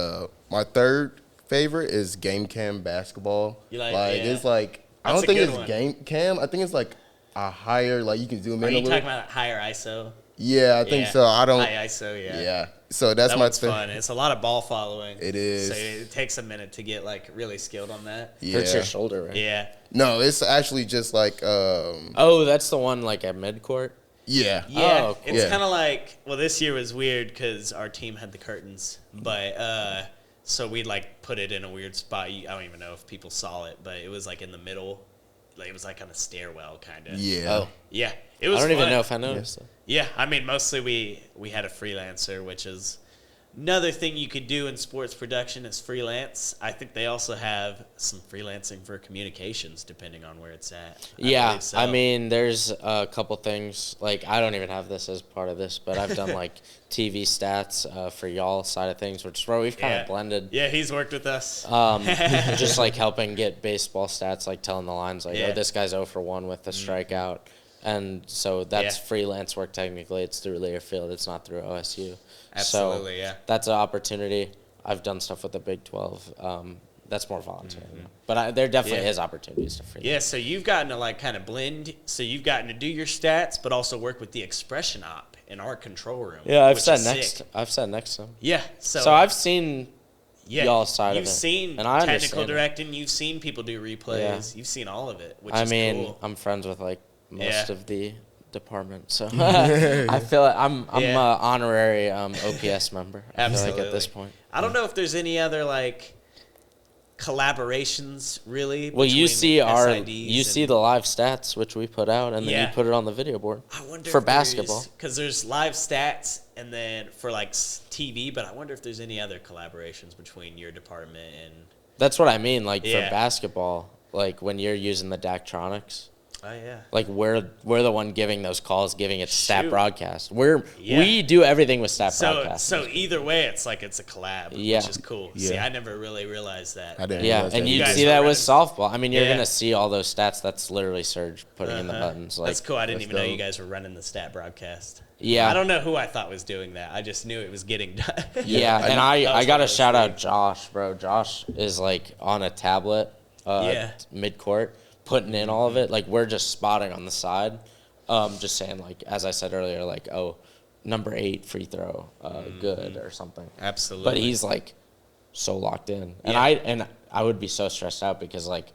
Speaker 3: my third favorite is game cam basketball.
Speaker 2: You like
Speaker 3: it's like I
Speaker 2: That's
Speaker 3: don't think
Speaker 2: a
Speaker 3: it's
Speaker 2: good one.
Speaker 3: game cam. I think it's like a higher, like you can zoom
Speaker 2: Are
Speaker 3: in
Speaker 2: you
Speaker 3: a little.
Speaker 2: talking about higher ISO?
Speaker 3: Yeah, I think so. I don't.
Speaker 2: High ISO, yeah.
Speaker 3: Yeah. So that's
Speaker 2: That
Speaker 3: my
Speaker 2: one's fun. It's a lot of ball following.
Speaker 3: It is.
Speaker 2: So it takes a minute to get like really skilled on that.
Speaker 3: Yeah.
Speaker 1: Hurts your shoulder, right?
Speaker 2: Yeah.
Speaker 3: No, it's actually just like
Speaker 1: Oh, that's the one like at midcourt.
Speaker 3: yeah.
Speaker 2: Yeah,
Speaker 1: Oh, cool.
Speaker 2: it's
Speaker 3: Yeah.
Speaker 2: kind of like, well, this year was weird because our team had the curtains, but so we'd like put it in a weird spot. I don't even know if people saw it, but it was like in the middle, like it was like on a stairwell kind of.
Speaker 3: Yeah.
Speaker 1: Oh,
Speaker 2: Yeah, it was.
Speaker 1: I don't even
Speaker 2: fun.
Speaker 1: know if I noticed it.
Speaker 2: Yeah, I mean, mostly we had a freelancer, which is another thing you could do in sports production is freelance. I think they also have some freelancing for communications, depending on where it's at.
Speaker 1: Yeah,
Speaker 2: believe so.
Speaker 1: I mean, there's a couple things. Like, I don't even have this as part of this, but I've done, like, TV stats for y'all side of things, which is where we've kind of blended.
Speaker 2: Yeah, he's worked with us.
Speaker 1: Just, like, helping get baseball stats, like, telling the lines, like, oh, this guy's 0 for 1 with a strikeout. And so that's freelance work technically. It's through Learfield. It's not through OSU.
Speaker 2: Absolutely,
Speaker 1: so that's an opportunity. I've done stuff with the Big 12. That's more volunteer. But there definitely is opportunities to freelance.
Speaker 2: Yeah, so you've gotten to like kind of blend. So you've gotten to do your stats, but also work with the expression op in our control room.
Speaker 1: Yeah, I've
Speaker 2: which
Speaker 1: sat
Speaker 2: is
Speaker 1: next.
Speaker 2: sick.
Speaker 1: I've sat next to him.
Speaker 2: Yeah,
Speaker 1: So I've seen
Speaker 2: yeah,
Speaker 1: y'all's side of it.
Speaker 2: You've seen
Speaker 1: and I
Speaker 2: technical
Speaker 1: understand it.
Speaker 2: directing. You've seen people do replays.
Speaker 1: Yeah.
Speaker 2: You've seen all of it, which
Speaker 1: I
Speaker 2: is
Speaker 1: mean,
Speaker 2: cool.
Speaker 1: I'm friends with like most
Speaker 2: Yeah.
Speaker 1: of the department, so I feel like I'm
Speaker 2: Yeah.
Speaker 1: an honorary OPS member. I feel
Speaker 2: Absolutely.
Speaker 1: like at this point.
Speaker 2: I don't know if there's any other like collaborations really.
Speaker 1: Well, you
Speaker 2: between
Speaker 1: see
Speaker 2: SIDs and-
Speaker 1: the live stats which we put out, and then
Speaker 2: Yeah.
Speaker 1: you put it on the video board
Speaker 2: I wonder
Speaker 1: for
Speaker 2: if there's-
Speaker 1: basketball.
Speaker 2: because there's live stats and then for like TV, but I wonder if there's any other collaborations between your department and.
Speaker 1: That's what I mean. Like
Speaker 2: Yeah.
Speaker 1: for basketball, like when you're using the Daktronics,
Speaker 2: Oh yeah.
Speaker 1: like we're the one giving those calls, giving it stat
Speaker 2: Shoot.
Speaker 1: broadcast.
Speaker 2: Yeah.
Speaker 1: We do everything with stat
Speaker 2: So
Speaker 1: broadcast.
Speaker 2: so either way, it's like it's a collab,
Speaker 1: Yeah.
Speaker 2: which is cool.
Speaker 3: Yeah.
Speaker 2: See, I never really realized that.
Speaker 3: I didn't
Speaker 1: Yeah,
Speaker 3: realize
Speaker 1: and
Speaker 3: that
Speaker 1: you
Speaker 2: guys
Speaker 1: see
Speaker 2: were
Speaker 1: that with
Speaker 2: running-
Speaker 1: softball. I mean, you're
Speaker 2: Yeah.
Speaker 1: gonna see all those stats. That's literally Serge putting in the buttons. Like,
Speaker 2: That's cool. I didn't
Speaker 3: that's
Speaker 2: even know you
Speaker 3: dope.
Speaker 2: guys were running the stat broadcast.
Speaker 1: Yeah.
Speaker 2: I don't know who I thought was doing that. I just knew it was getting done.
Speaker 1: yeah, and
Speaker 2: That
Speaker 1: I
Speaker 2: was
Speaker 1: got
Speaker 2: one
Speaker 1: to
Speaker 2: of those
Speaker 1: shout out
Speaker 2: things.
Speaker 1: Josh, bro. Josh is like on a tablet,
Speaker 2: Yeah.
Speaker 1: mid court, putting in all of it. Like we're just spotting on the side, just saying like as I said earlier, like oh, number 8 free throw, good or something.
Speaker 2: Absolutely.
Speaker 1: But he's like so locked in, and
Speaker 2: Yeah.
Speaker 1: I would be so stressed out because like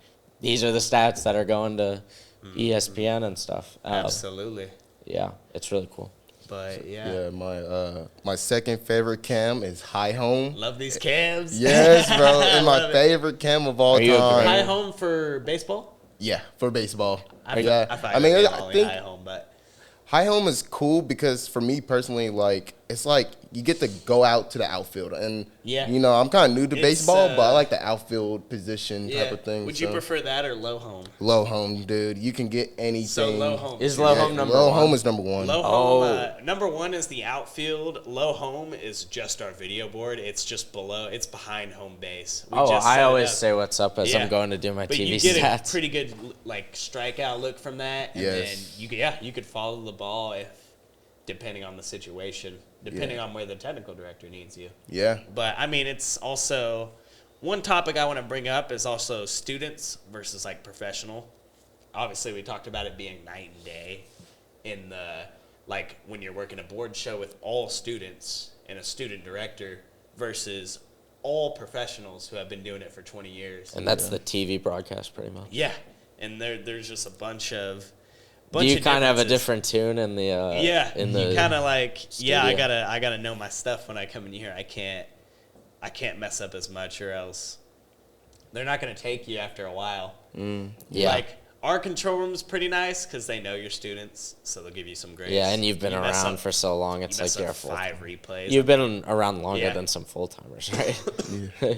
Speaker 1: these are the stats that are going to ESPN and stuff.
Speaker 2: Absolutely.
Speaker 1: Yeah, it's really cool.
Speaker 2: But
Speaker 3: Yeah, my second favorite cam is High Home.
Speaker 2: love these cams.
Speaker 3: Yes, bro,
Speaker 2: I
Speaker 3: and my
Speaker 2: love it.
Speaker 3: favorite cam of all
Speaker 1: Are you a
Speaker 3: time.
Speaker 2: High home for baseball.
Speaker 3: Yeah, for baseball.
Speaker 2: I
Speaker 3: Yeah,
Speaker 2: thought
Speaker 3: I mean,
Speaker 2: you were
Speaker 3: I
Speaker 2: only
Speaker 3: think
Speaker 2: high home, but
Speaker 3: High Home is cool because for me personally, like it's like you get to go out to the outfield, and
Speaker 2: Yeah.
Speaker 3: you know I'm kind of new to
Speaker 2: It's,
Speaker 3: baseball, but I like the outfield position type of thing.
Speaker 2: Would you
Speaker 3: so.
Speaker 2: prefer that or low home?
Speaker 3: Low home, dude? You can get anything.
Speaker 2: So low home.
Speaker 1: Is
Speaker 2: too.
Speaker 1: low home number
Speaker 3: Low
Speaker 1: one?
Speaker 3: home is number one.
Speaker 2: Low home,
Speaker 1: Oh.
Speaker 2: number one is the outfield. Low home is just our video board. It's just below. It's behind home base. We just set
Speaker 1: I
Speaker 2: it
Speaker 1: always
Speaker 2: up.
Speaker 1: say what's up as
Speaker 2: Yeah.
Speaker 1: I'm going to do my
Speaker 2: But
Speaker 1: TV
Speaker 2: you get
Speaker 1: stats.
Speaker 2: a pretty good like strikeout look from that, and
Speaker 3: Yes.
Speaker 2: then you could follow the ball if depending on the situation, depending on where the technical director needs you.
Speaker 3: Yeah.
Speaker 2: But I mean, it's also one topic I want to bring up is also students versus like professional. Obviously, we talked about it being night and day in the like when you're working a board show with all students and a student director versus all professionals who have been doing it for 20 years.
Speaker 1: And that's the TV broadcast pretty much.
Speaker 2: Yeah, and there's just a bunch of
Speaker 1: Do you kind of have a
Speaker 2: differences.
Speaker 1: different tune in the
Speaker 2: Yeah,
Speaker 1: in the
Speaker 2: you kind of like
Speaker 1: studio?
Speaker 2: I gotta know my stuff when I come in here. I can't mess up as much or else they're not gonna take you after a while.
Speaker 1: yeah.
Speaker 2: Like our control room's pretty nice because they know your students, so they'll give you some grades.
Speaker 1: Yeah, and you've been
Speaker 2: You mess
Speaker 1: around
Speaker 2: up-
Speaker 1: for so long,
Speaker 2: you
Speaker 1: it's
Speaker 2: mess
Speaker 1: like you're a
Speaker 2: up
Speaker 1: full.
Speaker 2: 5 replays.
Speaker 1: You've been around longer
Speaker 2: Yeah.
Speaker 1: than some full timers, right?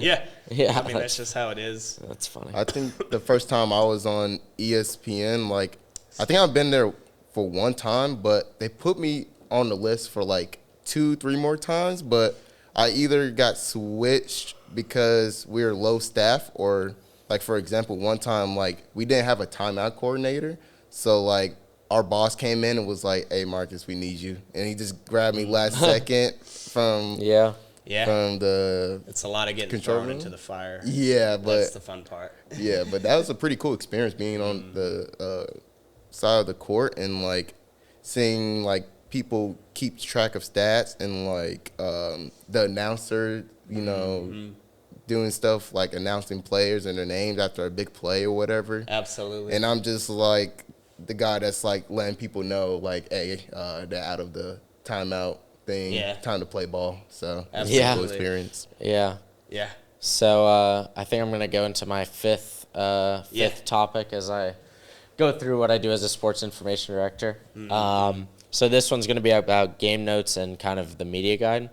Speaker 2: yeah,
Speaker 1: Yeah,
Speaker 2: I mean that's just how it is.
Speaker 1: That's funny.
Speaker 3: I think the first time I was on ESPN, like I think I've been there for one time, but they put me on the list for like 2-3 more times, but I either got switched because we were low staff or like for example, one time like we didn't have a timeout coordinator. So like our boss came in and was like, "Hey Marcus, we need you." And he just grabbed me last second from
Speaker 1: Yeah.
Speaker 2: Yeah,
Speaker 3: from the
Speaker 2: it's a lot of getting
Speaker 3: control
Speaker 2: thrown
Speaker 3: room?
Speaker 2: into the fire.
Speaker 3: yeah, but
Speaker 2: That's the fun part.
Speaker 3: yeah, but that was a pretty cool experience being on the side of the court and like seeing like people keep track of stats and like the announcer, you know, doing stuff like announcing players and their names after a big play or whatever.
Speaker 2: Absolutely.
Speaker 3: And I'm just like the guy that's like letting people know like, hey, they're out of the timeout thing,
Speaker 2: Yeah.
Speaker 3: time to play ball. So it's a
Speaker 1: Yeah.
Speaker 3: cool experience.
Speaker 1: Yeah.
Speaker 2: yeah.
Speaker 1: So I think I'm gonna go into my fifth
Speaker 2: Yeah.
Speaker 1: topic as I go through what I do as a sports information director. So this one's gonna be about game notes and kind of the media guide.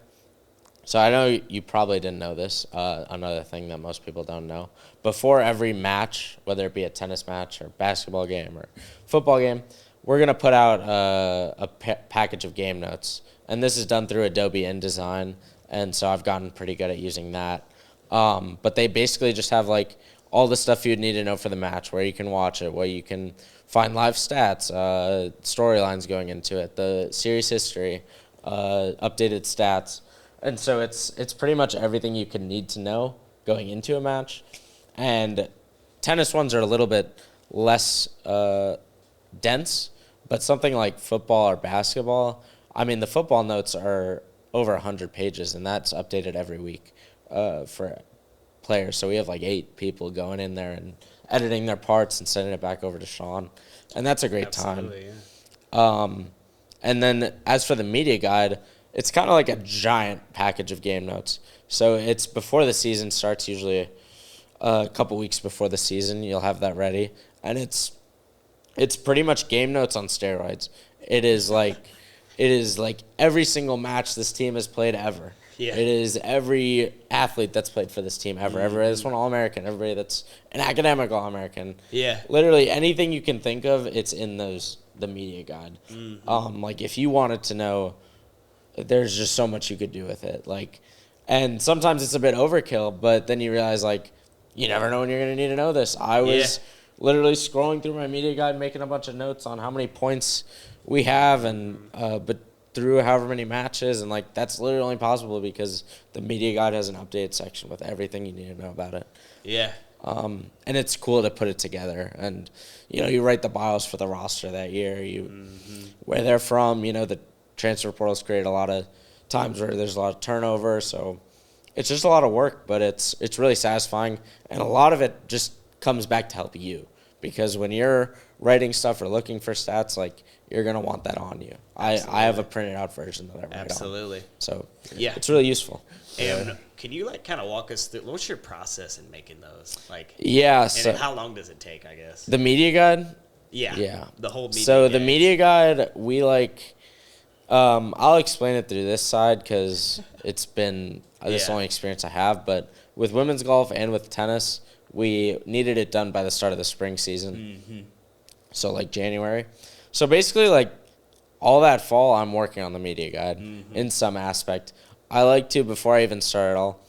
Speaker 1: So I know you probably didn't know this. Another thing that most people don't know: before every match, whether it be a tennis match or basketball game or football game, we're gonna put out a package of game notes, and this is done through Adobe InDesign, and so I've gotten pretty good at using that. But they basically just have like all the stuff you'd need to know for the match, where you can watch it, where you can find live stats, storylines going into it, the series history, updated stats. And so it's pretty much everything you can need to know going into a match. And tennis ones are a little bit less dense, but something like football or basketball, I mean, the football notes are over 100 pages, and that's updated every week for players. So we have like 8 people going in there and editing their parts and sending it back over to Sean. And that's a great
Speaker 2: Absolutely,
Speaker 1: time.
Speaker 2: yeah.
Speaker 1: And then as for the media guide, it's kind of like a giant package of game notes. So it's before the season starts, usually a couple weeks before the season, you'll have that ready. And it's pretty much game notes on steroids. It is like every single match this team has played ever.
Speaker 2: Yeah.
Speaker 1: It is every athlete that's played for this team ever. Everybody that's won All-American, everybody that's an academic All-American.
Speaker 2: Yeah.
Speaker 1: Literally anything you can think of, it's in the media guide. Like if you wanted to know, there's just so much you could do with it. Like, and sometimes it's a bit overkill, but then you realize like you never know when you're gonna need to know this. I was literally scrolling through my media guide, making a bunch of notes on how many points we have, and but through however many matches, and like that's literally only possible because the media guide has an updated section with everything you need to know about it.
Speaker 2: Yeah.
Speaker 1: And it's cool to put it together, and you write the bios for the roster that year, where they're from. The transfer portal's created a lot of times where there's a lot of turnover, so it's just a lot of work, but it's really satisfying, and a lot of it just comes back to help you because when you're writing stuff or looking for stats, like you're gonna want that on you. I have a printed out version that I write
Speaker 2: Absolutely.
Speaker 1: on. So
Speaker 2: Yeah.
Speaker 1: it's really useful.
Speaker 2: And can you like kind of walk us through what's your process in making those? Like,
Speaker 1: Yeah.
Speaker 2: and
Speaker 1: So
Speaker 2: how long does it take? I guess.
Speaker 1: the media guide.
Speaker 2: Yeah.
Speaker 1: Yeah.
Speaker 2: The whole media.
Speaker 1: So the
Speaker 2: guide.
Speaker 1: media guide, we like. I'll explain it through this side because it's been this
Speaker 2: Yeah.
Speaker 1: only experience I have. But with women's golf and with tennis, we needed it done by the start of the spring season.
Speaker 2: Mm-hmm.
Speaker 1: So like January. So basically, like all that fall, I'm working on the media guide in some aspect. I like to, before I even start at all,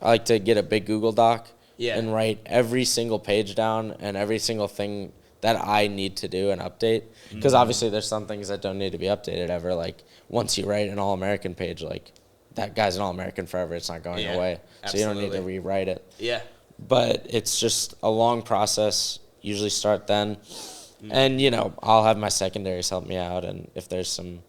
Speaker 1: I like to get a big Google Doc and write every single page down and every single thing that I need to do and update. Because obviously there's some things that don't need to be updated ever. Like once you write an All-American page, like that guy's an All-American forever. It's not going away. So you don't need to rewrite it.
Speaker 2: Yeah.
Speaker 1: But it's just a long process. Usually start then. And, you know, I'll have my secondaries help me out. And if there's some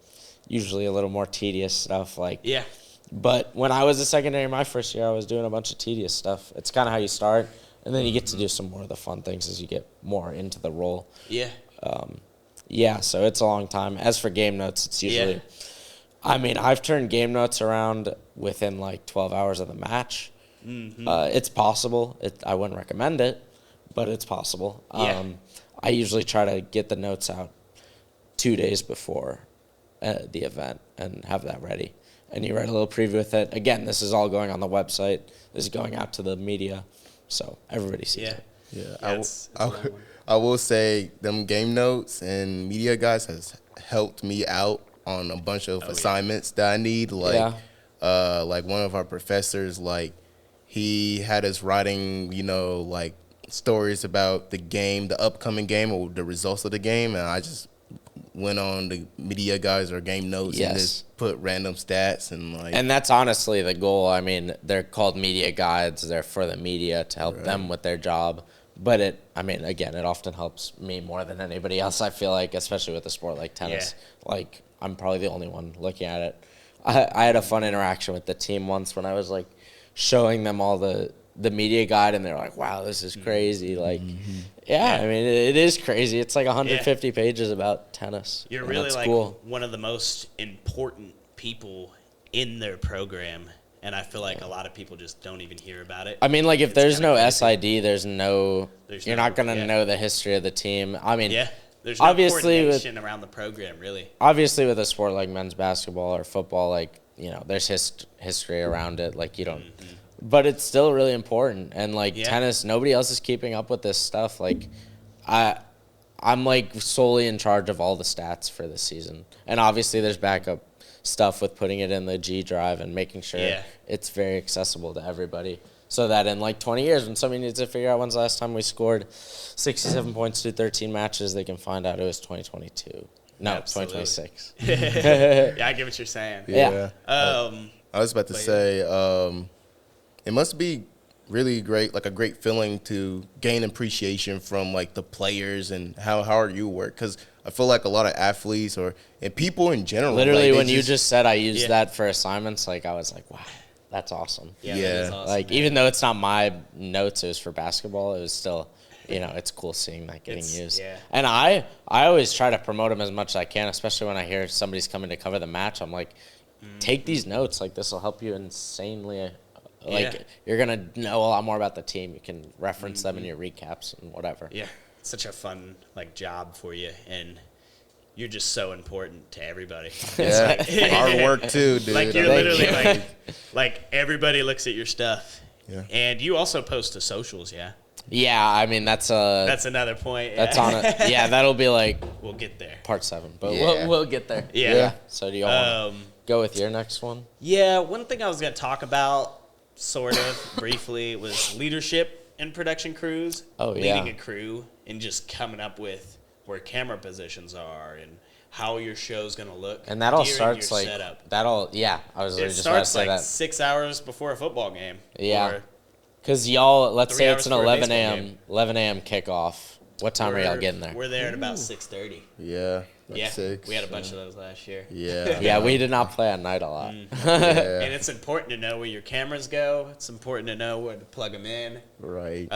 Speaker 1: usually a little more tedious stuff, like.
Speaker 2: Yeah.
Speaker 1: But when I was a secondary my first year, I was doing a bunch of tedious stuff. It's kind of how you start. And then you get to do some more of the fun things as you get more into the role.
Speaker 2: Yeah.
Speaker 1: Yeah, so it's a long time. As for game notes, it's usually. I mean, I've turned game notes around within like 12 hours of the match. It's possible. I wouldn't recommend it, but it's possible.
Speaker 2: Yeah.
Speaker 1: I usually try to get the notes out 2 days before the event and have that ready. And you write a little preview with it. Again, this is all going on the website. This is going out to the media, so everybody sees it.
Speaker 3: Yeah, I will say them game notes and media guys has helped me out on a bunch of assignments that I need. Like, like one of our professors, like he had us writing, you know, like stories about the game, the upcoming game, or the results of the game, and I just went on the media guys or game notes and just put random stats and like.
Speaker 1: And that's honestly the goal. I mean, they're called media guides. They're for the media to help them with their job. But it often helps me more than anybody else, I feel like, especially with a sport like tennis. Like, I'm probably the only one looking at it. I had a fun interaction with the team once when I was, like, showing them all the media guide, and they're like, wow, this is crazy. Like, I mean, it is crazy. It's like 150 pages about tennis.
Speaker 2: You're really, like, one of the most important people in their program. And I feel like a lot of people just don't even hear about it.
Speaker 1: I mean, like, if there's no SID, you're not going to know the history of the team. I mean,
Speaker 2: there's no coordination around the program, really.
Speaker 1: Obviously, with a sport like men's basketball or football, like, you know, there's history around it. Like, you don't. But it's still really important. And, like, tennis, nobody else is keeping up with this stuff. Like, I'm, like, solely in charge of all the stats for this season. And obviously, there's backup stuff with putting it in the G drive and making sure it's very accessible to everybody, so that in like 20 years when somebody needs to figure out when's the last time we scored 67 points through 13 matches, they can find out it was 2022. No,
Speaker 2: Absolutely.
Speaker 1: 2026.
Speaker 2: I get what you're saying.
Speaker 3: I was about to say, it must be really great, like a great feeling to gain appreciation from like the players and how hard you work, because I feel like a lot of athletes and people in general.
Speaker 1: Literally, like, when you just said I used that for assignments, like I was like, wow, that's awesome.
Speaker 2: That is awesome,
Speaker 1: like even though it's not my notes, it was for basketball. It was still, you know, it's cool seeing that getting used. And I always try to promote them as much as I can, especially when I hear somebody's coming to cover the match. I'm like, take these notes. Like this will help you insanely. Like you're gonna know a lot more about the team. You can reference them in your recaps and whatever.
Speaker 2: Yeah. Such a fun like job for you, and you're just so important to everybody.
Speaker 3: Yeah, hard work too, dude.
Speaker 2: Like you're literally like everybody looks at your stuff. Yeah. And you also post to socials,
Speaker 1: Yeah, I mean that's
Speaker 2: another point.
Speaker 1: That's on it. Yeah, that'll be like
Speaker 2: we'll get there.
Speaker 1: Part 7, but we'll get there.
Speaker 2: Yeah.
Speaker 1: So do you want to go with your next one?
Speaker 2: Yeah, one thing I was gonna talk about, sort of briefly, was leadership in production crews. Leading a crew and just coming up with where camera positions are and how your show's gonna look.
Speaker 1: And that all starts like
Speaker 2: setup.
Speaker 1: I was literally just about to say
Speaker 2: like
Speaker 1: that.
Speaker 2: 6 hours before a football game.
Speaker 1: Yeah. Because y'all, let's say it's an 11
Speaker 2: a.m.
Speaker 1: kickoff. What time are y'all getting there?
Speaker 2: We're there at about 6:30.
Speaker 3: Yeah.
Speaker 2: Yeah.
Speaker 3: 6.
Speaker 2: We had a bunch of those last year.
Speaker 3: Yeah.
Speaker 1: Yeah, we did not play at night a lot.
Speaker 2: And it's important to know where your cameras go. It's important to know where to plug them in.
Speaker 3: Right.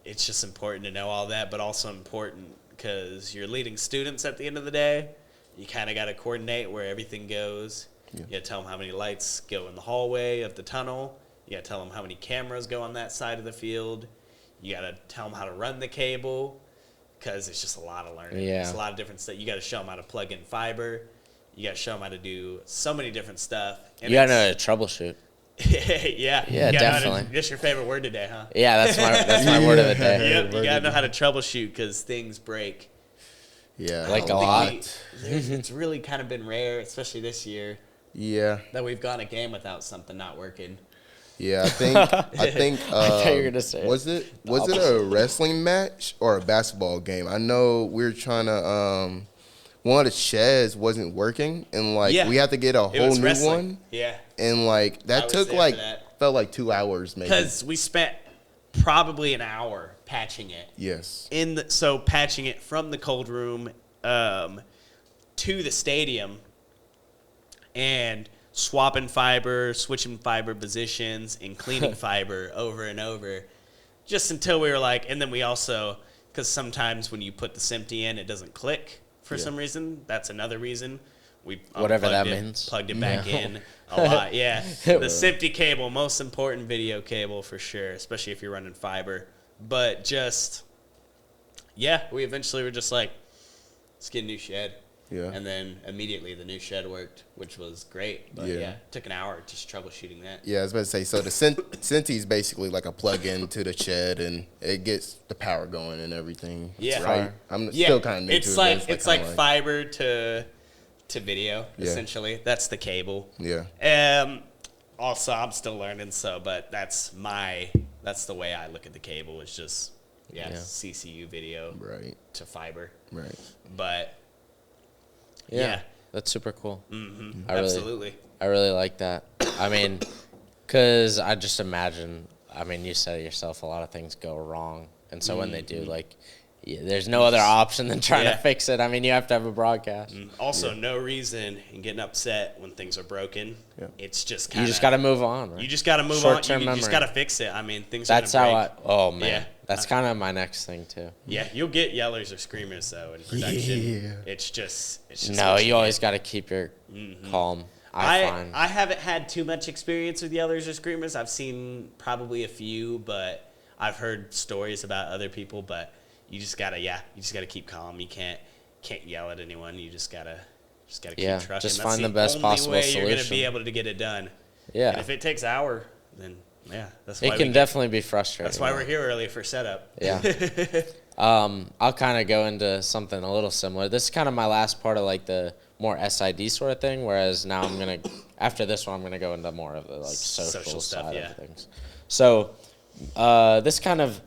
Speaker 2: it's just important to know all that, but also important because you're leading students at the end of the day. You kind of got to coordinate where everything goes.
Speaker 3: Yeah.
Speaker 2: You got to tell them how many lights go in the hallway of the tunnel. You got to tell them how many cameras go on that side of the field. You got to tell them how to run the cable because it's just a lot of learning.
Speaker 1: Yeah.
Speaker 2: It's a lot of different stuff. You got to show them how to plug in fiber. You got to show them how to do so many different stuff. And
Speaker 1: You got to know how to troubleshoot.
Speaker 2: yeah.
Speaker 1: Yeah,
Speaker 2: You gotta know how to-
Speaker 1: definitely.
Speaker 2: That's your favorite word today, huh?
Speaker 1: Yeah, that's my word of the day.
Speaker 2: Yep, you got to know how to troubleshoot because things break.
Speaker 3: Yeah.
Speaker 1: Like a
Speaker 3: I
Speaker 1: lot.
Speaker 3: think
Speaker 2: It's really kind of been rare, especially this year,
Speaker 3: Yeah.
Speaker 2: that we've gone a game without something not working.
Speaker 3: Yeah, I think
Speaker 1: thought you were gonna say
Speaker 3: was it a wrestling match or a basketball game? I know we were trying to one of the sheds wasn't working and like
Speaker 2: Yeah.
Speaker 3: we had to get a
Speaker 2: It
Speaker 3: whole
Speaker 2: was
Speaker 3: new
Speaker 2: wrestling.
Speaker 3: one
Speaker 2: Yeah.
Speaker 3: and like
Speaker 2: I
Speaker 3: that
Speaker 2: was
Speaker 3: took
Speaker 2: there
Speaker 3: like
Speaker 2: for that.
Speaker 3: felt like 2 hours maybe.
Speaker 2: Because we spent probably an hour patching it.
Speaker 3: Yes.
Speaker 2: So patching it from the cold room to the stadium and swapping fiber, switching fiber positions, and cleaning fiber over and over, just until we were like, and then we also, because sometimes when you put the SMPTE in, it doesn't click for some reason. That's another reason. We
Speaker 1: Whatever that
Speaker 2: unplugged it,
Speaker 1: means.
Speaker 2: Plugged it back in a lot. Yeah, the SMPTE cable, most important video cable for sure, especially if you're running fiber. But just, yeah, we eventually were just like, let's get a new shed.
Speaker 3: Yeah.
Speaker 2: And then immediately the new shed worked, which was great. But
Speaker 3: Yeah.
Speaker 2: yeah, it took an hour just troubleshooting that.
Speaker 3: Yeah, I was about to say, so the Senti is basically like a plug-in to the shed, and it gets the power going and everything.
Speaker 2: Yeah.
Speaker 3: Right? I'm
Speaker 2: Yeah,
Speaker 3: still kind of new to it. But
Speaker 2: it's like
Speaker 3: kinda
Speaker 2: fiber to video,
Speaker 3: Yeah.
Speaker 2: essentially. That's the cable.
Speaker 3: Yeah.
Speaker 2: Also, I'm still learning, but that's the way I look at the cable. It's just,
Speaker 1: Yeah.
Speaker 2: CCU video
Speaker 3: Right.
Speaker 2: to fiber.
Speaker 3: Right.
Speaker 2: But,
Speaker 1: Yeah,
Speaker 2: yeah.
Speaker 1: that's super cool.
Speaker 2: Mm-hmm.
Speaker 1: I really-
Speaker 2: Absolutely.
Speaker 1: I really like that. I mean, because I just imagine, I mean, you said it yourself, a lot of things go wrong. And so when they do, like, there's no other option than trying
Speaker 2: Yeah.
Speaker 1: to fix it. I mean, you have to have a broadcast.
Speaker 2: Also, no reason in getting upset when things are broken.
Speaker 3: Yeah.
Speaker 2: It's just kind
Speaker 1: You
Speaker 2: of...
Speaker 1: just got to move on, right?
Speaker 2: You just got to move on.
Speaker 1: Short-term
Speaker 2: You just
Speaker 1: memory.
Speaker 2: got to fix it. I mean, things
Speaker 1: That's
Speaker 2: are
Speaker 1: how
Speaker 2: going to break.
Speaker 1: oh, man.
Speaker 2: Yeah.
Speaker 1: That's kind of my next thing, too.
Speaker 2: Yeah, you'll get yellers or screamers, though, in production.
Speaker 3: Yeah.
Speaker 2: It's just
Speaker 1: No,
Speaker 2: what
Speaker 1: you always got to keep your calm. I find.
Speaker 2: I haven't had too much experience with yellers or screamers. I've seen probably a few, but I've heard stories about other people. But you just gotta keep calm. You can't yell at anyone. You just gotta keep
Speaker 1: Yeah,
Speaker 2: trucking.
Speaker 1: just
Speaker 2: That's
Speaker 1: find the best
Speaker 2: only
Speaker 1: possible
Speaker 2: way you're gonna
Speaker 1: solution.
Speaker 2: be able to get it done.
Speaker 1: Yeah.
Speaker 2: And if it takes an hour, then yeah, that's why
Speaker 1: It can definitely be frustrating.
Speaker 2: That's why we're here early for setup.
Speaker 1: Yeah. I'll kind of go into something a little similar. This is kind of my last part of like the more SID sort of thing, whereas now after this one, I'm going to go into more of the like social
Speaker 2: stuff,
Speaker 1: side
Speaker 2: yeah.
Speaker 1: of things. So this kind of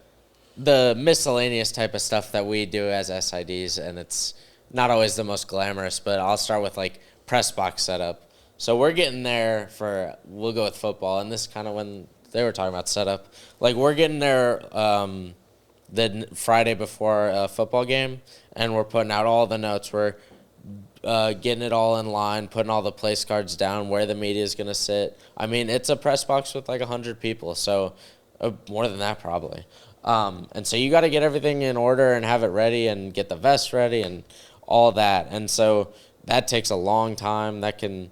Speaker 1: the miscellaneous type of stuff that we do as SIDs, and it's not always the most glamorous, but I'll start with like press box setup. So we're getting there we'll go with football, and this is kind of when they were talking about setup. Like we're getting there the Friday before a football game, and we're putting out all the notes. We're getting it all in line, putting all the place cards down, where the media is going to sit. I mean, it's a press box with like 100 people, so more than that probably. And so you got to get everything in order and have it ready and get the vest ready and all that. And so that takes a long time. That can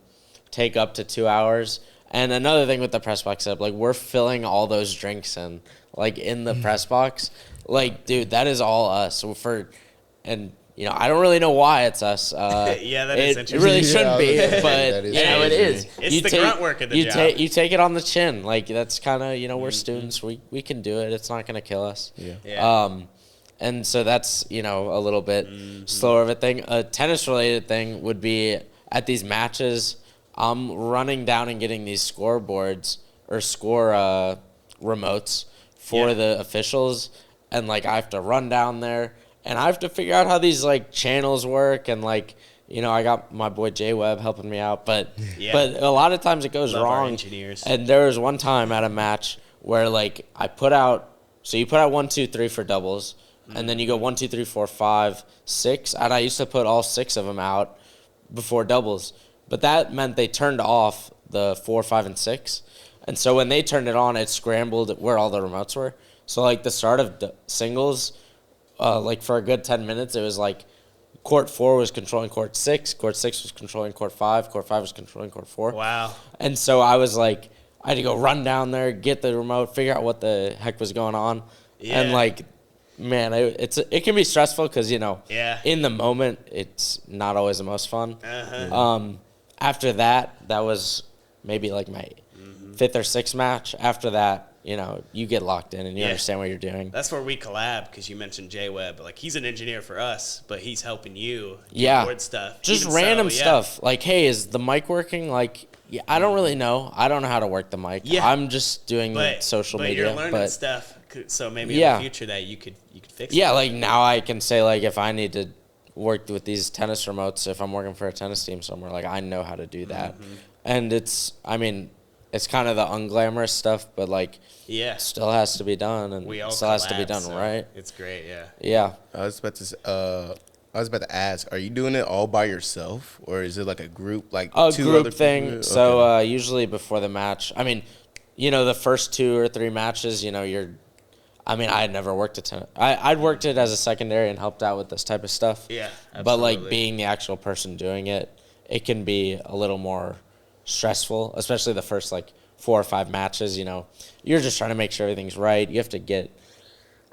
Speaker 1: take up to 2 hours. And another thing with the press box setup, like we're filling all those drinks in the press box. Like, dude, that is all us. So I don't really know why it's us.
Speaker 2: Yeah, that is
Speaker 1: It
Speaker 2: interesting.
Speaker 1: really shouldn't be,
Speaker 3: Yeah,
Speaker 1: but
Speaker 3: that is
Speaker 1: it
Speaker 3: crazy.
Speaker 1: is.
Speaker 2: It's the grunt work of the job.
Speaker 1: You take it on the chin. Like that's kind of we're students. We can do it. It's not gonna kill us.
Speaker 3: Yeah.
Speaker 2: Yeah.
Speaker 1: And so that's a little bit slower of a thing. A tennis related thing would be at these matches. I'm running down and getting these scoreboards or score remotes for the officials, and like I have to run down there and I have to figure out how these like channels work, and like I got my boy Jay Webb helping me out, but a lot of times it goes
Speaker 2: Love our
Speaker 1: wrong.
Speaker 2: engineers.
Speaker 1: And there was one time at a match where like you put out 1, 2, 3 for doubles, and then you go 1, 2, 3, 4, 5, 6, and I used to put all 6 of them out before doubles. But that meant they turned off the 4, 5, and 6. And so when they turned it on, it scrambled where all the remotes were. So like the start of singles, like for a good 10 minutes, it was like court 4 was controlling court 6 was controlling court 5 was controlling court 4.
Speaker 2: Wow.
Speaker 1: And so I was like, I had to go run down there, get the remote, figure out what the heck was going on.
Speaker 2: Yeah.
Speaker 1: And like, man, it can be stressful because, you know, in the moment, it's not always the most fun. After that was maybe like my 5th or 6th match. After that, you know, you get locked in and you understand what you're doing.
Speaker 2: That's where we collab, because you mentioned Jay Webb. Like, he's an engineer for us, but he's helping you do board stuff.
Speaker 1: Just random stuff. Like, hey, is the mic working? Like, I don't really know. I don't know how to work the mic. Yeah. I'm just doing social media.
Speaker 2: But you're learning stuff, so maybe in the future that you could fix it.
Speaker 1: Yeah, like now I can say, like, if I need to work with these tennis remotes, if I'm working for a tennis team somewhere, like, I know how to do that. And it's kind of the unglamorous stuff, but like, still has to be done, and still has to be done right.
Speaker 2: It's great,
Speaker 1: Yeah.
Speaker 3: I was about to ask, are you doing it all by yourself, or is it like a group, like
Speaker 1: a
Speaker 3: two
Speaker 1: group
Speaker 3: other
Speaker 1: thing?
Speaker 3: people?
Speaker 1: So usually before the match, I mean, you know, the first 2 or 3 matches, you know, I had never worked a tennis. I'd worked it as a secondary and helped out with this type of stuff.
Speaker 2: Yeah, absolutely.
Speaker 1: But like being the actual person doing it, it can be a little more stressful, especially the first like 4 or 5 matches. You know, you're just trying to make sure everything's right. You have to get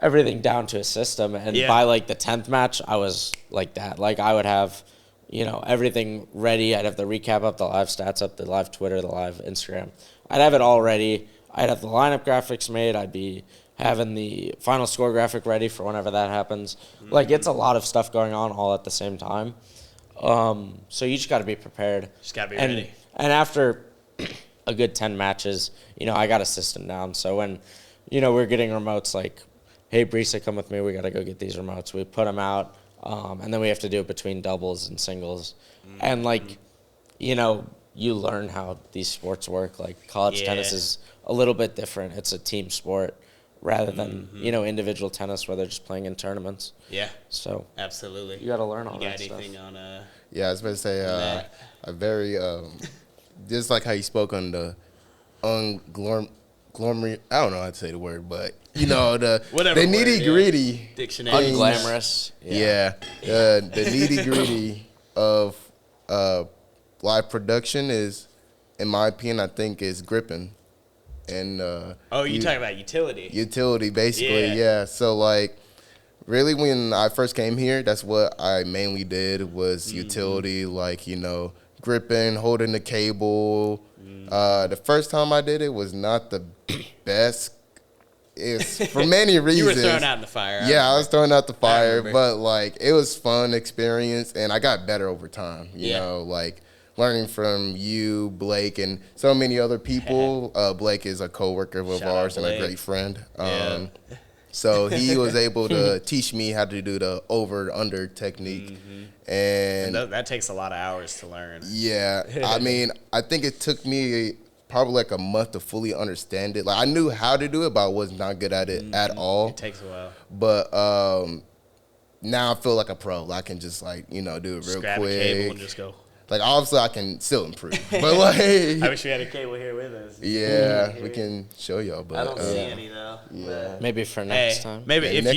Speaker 1: everything down to a system, and by like the 10th match, I was like that. Like I would have, you know, everything ready. I'd have the recap up, the live stats up, the live Twitter, the live Instagram. I'd have it all ready. I'd have the lineup graphics made. I'd be having the final score graphic ready for whenever that happens. Like, it's a lot of stuff going on all at the same time. So you just got to be prepared.
Speaker 2: Just got to be ready.
Speaker 1: And after a good 10 matches, you know, I got a system down. So when, you know, we're getting remotes like, hey, Brisa, come with me. We got to go get these remotes. We put them out, and then we have to do it between doubles and singles. And, like, you know, you learn how these sports work. Like, college tennis is a little bit different. It's a team sport rather than, you know, individual tennis where they're just playing in tournaments.
Speaker 2: Yeah.
Speaker 1: So
Speaker 2: absolutely.
Speaker 1: You got to learn all that stuff.
Speaker 2: You got anything on
Speaker 3: Yeah, I was about to say a very just like how you spoke on the unglamorous. I don't know how to say the word, but you know the nitty gritty
Speaker 2: dictionary.
Speaker 1: Unglamorous.
Speaker 3: Yeah. The nitty gritty of live production is, in my opinion, I think is gripping. And
Speaker 2: you talking about utility?
Speaker 3: Utility, basically, yeah. So like, really, when I first came here, that's what I mainly did was utility, like, you know, gripping, holding the cable. The first time I did it was not the best. It's for many reasons.
Speaker 2: You were thrown out in the fire.
Speaker 3: I was thrown out the fire, but like it was fun experience, and I got better over time. You know, like learning from you, Blake, and so many other people. Blake is a coworker of ours and a great friend. So he was able to teach me how to do the over-under technique. And
Speaker 2: that takes a lot of hours to learn.
Speaker 3: Yeah. I mean, I think it took me probably like a month to fully understand it. Like, I knew how to do it, but I was not good at it at all.
Speaker 2: It takes a while.
Speaker 3: But now I feel like a pro. Like, I can just, like, you know, do it real
Speaker 2: grab
Speaker 3: quick.
Speaker 2: A cable and just go.
Speaker 3: Like, obviously, I can still improve. But, like...
Speaker 2: I wish we had a cable here with us.
Speaker 3: Yeah, we can show y'all. But
Speaker 2: I don't see any, though.
Speaker 3: Yeah.
Speaker 1: Maybe for next time.
Speaker 2: Maybe if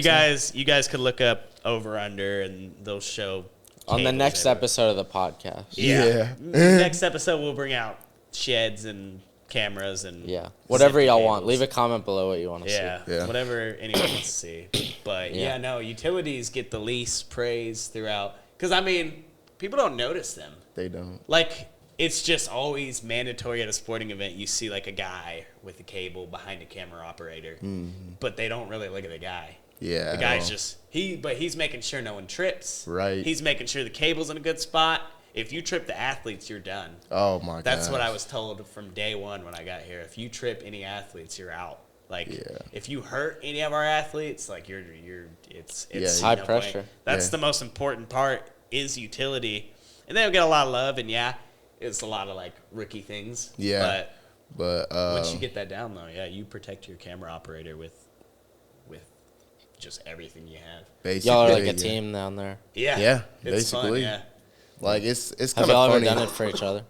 Speaker 2: you guys could look up over-under, and they'll show...
Speaker 1: On the next episode of the podcast.
Speaker 3: Yeah.
Speaker 2: Next episode, we'll bring out sheds and cameras and...
Speaker 1: Yeah. Whatever y'all want. Leave a comment below what you want to see.
Speaker 2: Yeah. Whatever anyone wants to see. But, utilities get the least praise throughout. Because, I mean, people don't notice them.
Speaker 3: They don't.
Speaker 2: Like, it's just always mandatory at a sporting event. You see, like, a guy with a cable behind a camera operator. But they don't really look at the guy.
Speaker 3: Yeah.
Speaker 2: The guy's just... But he's making sure no one trips.
Speaker 3: Right.
Speaker 2: He's making sure the cable's in a good spot. If you trip the athletes, you're done.
Speaker 3: Oh, my God.
Speaker 2: That's what I was told from day one when I got here. If you trip any athletes, you're out. Like, if you hurt any of our athletes, like, it's
Speaker 1: high pressure.
Speaker 2: That's the most important part is utility. And they'll get a lot of love, and it's a lot of, like, rookie things.
Speaker 3: Yeah. But
Speaker 2: once you get that down, though, you protect your camera operator with just everything you have.
Speaker 3: Basically,
Speaker 1: y'all are like a team down there.
Speaker 3: Yeah,
Speaker 2: it's
Speaker 3: basically.
Speaker 2: Fun,
Speaker 3: Like, it's
Speaker 1: Have
Speaker 3: kind of
Speaker 1: y'all
Speaker 3: funny.
Speaker 1: ever done it for each other?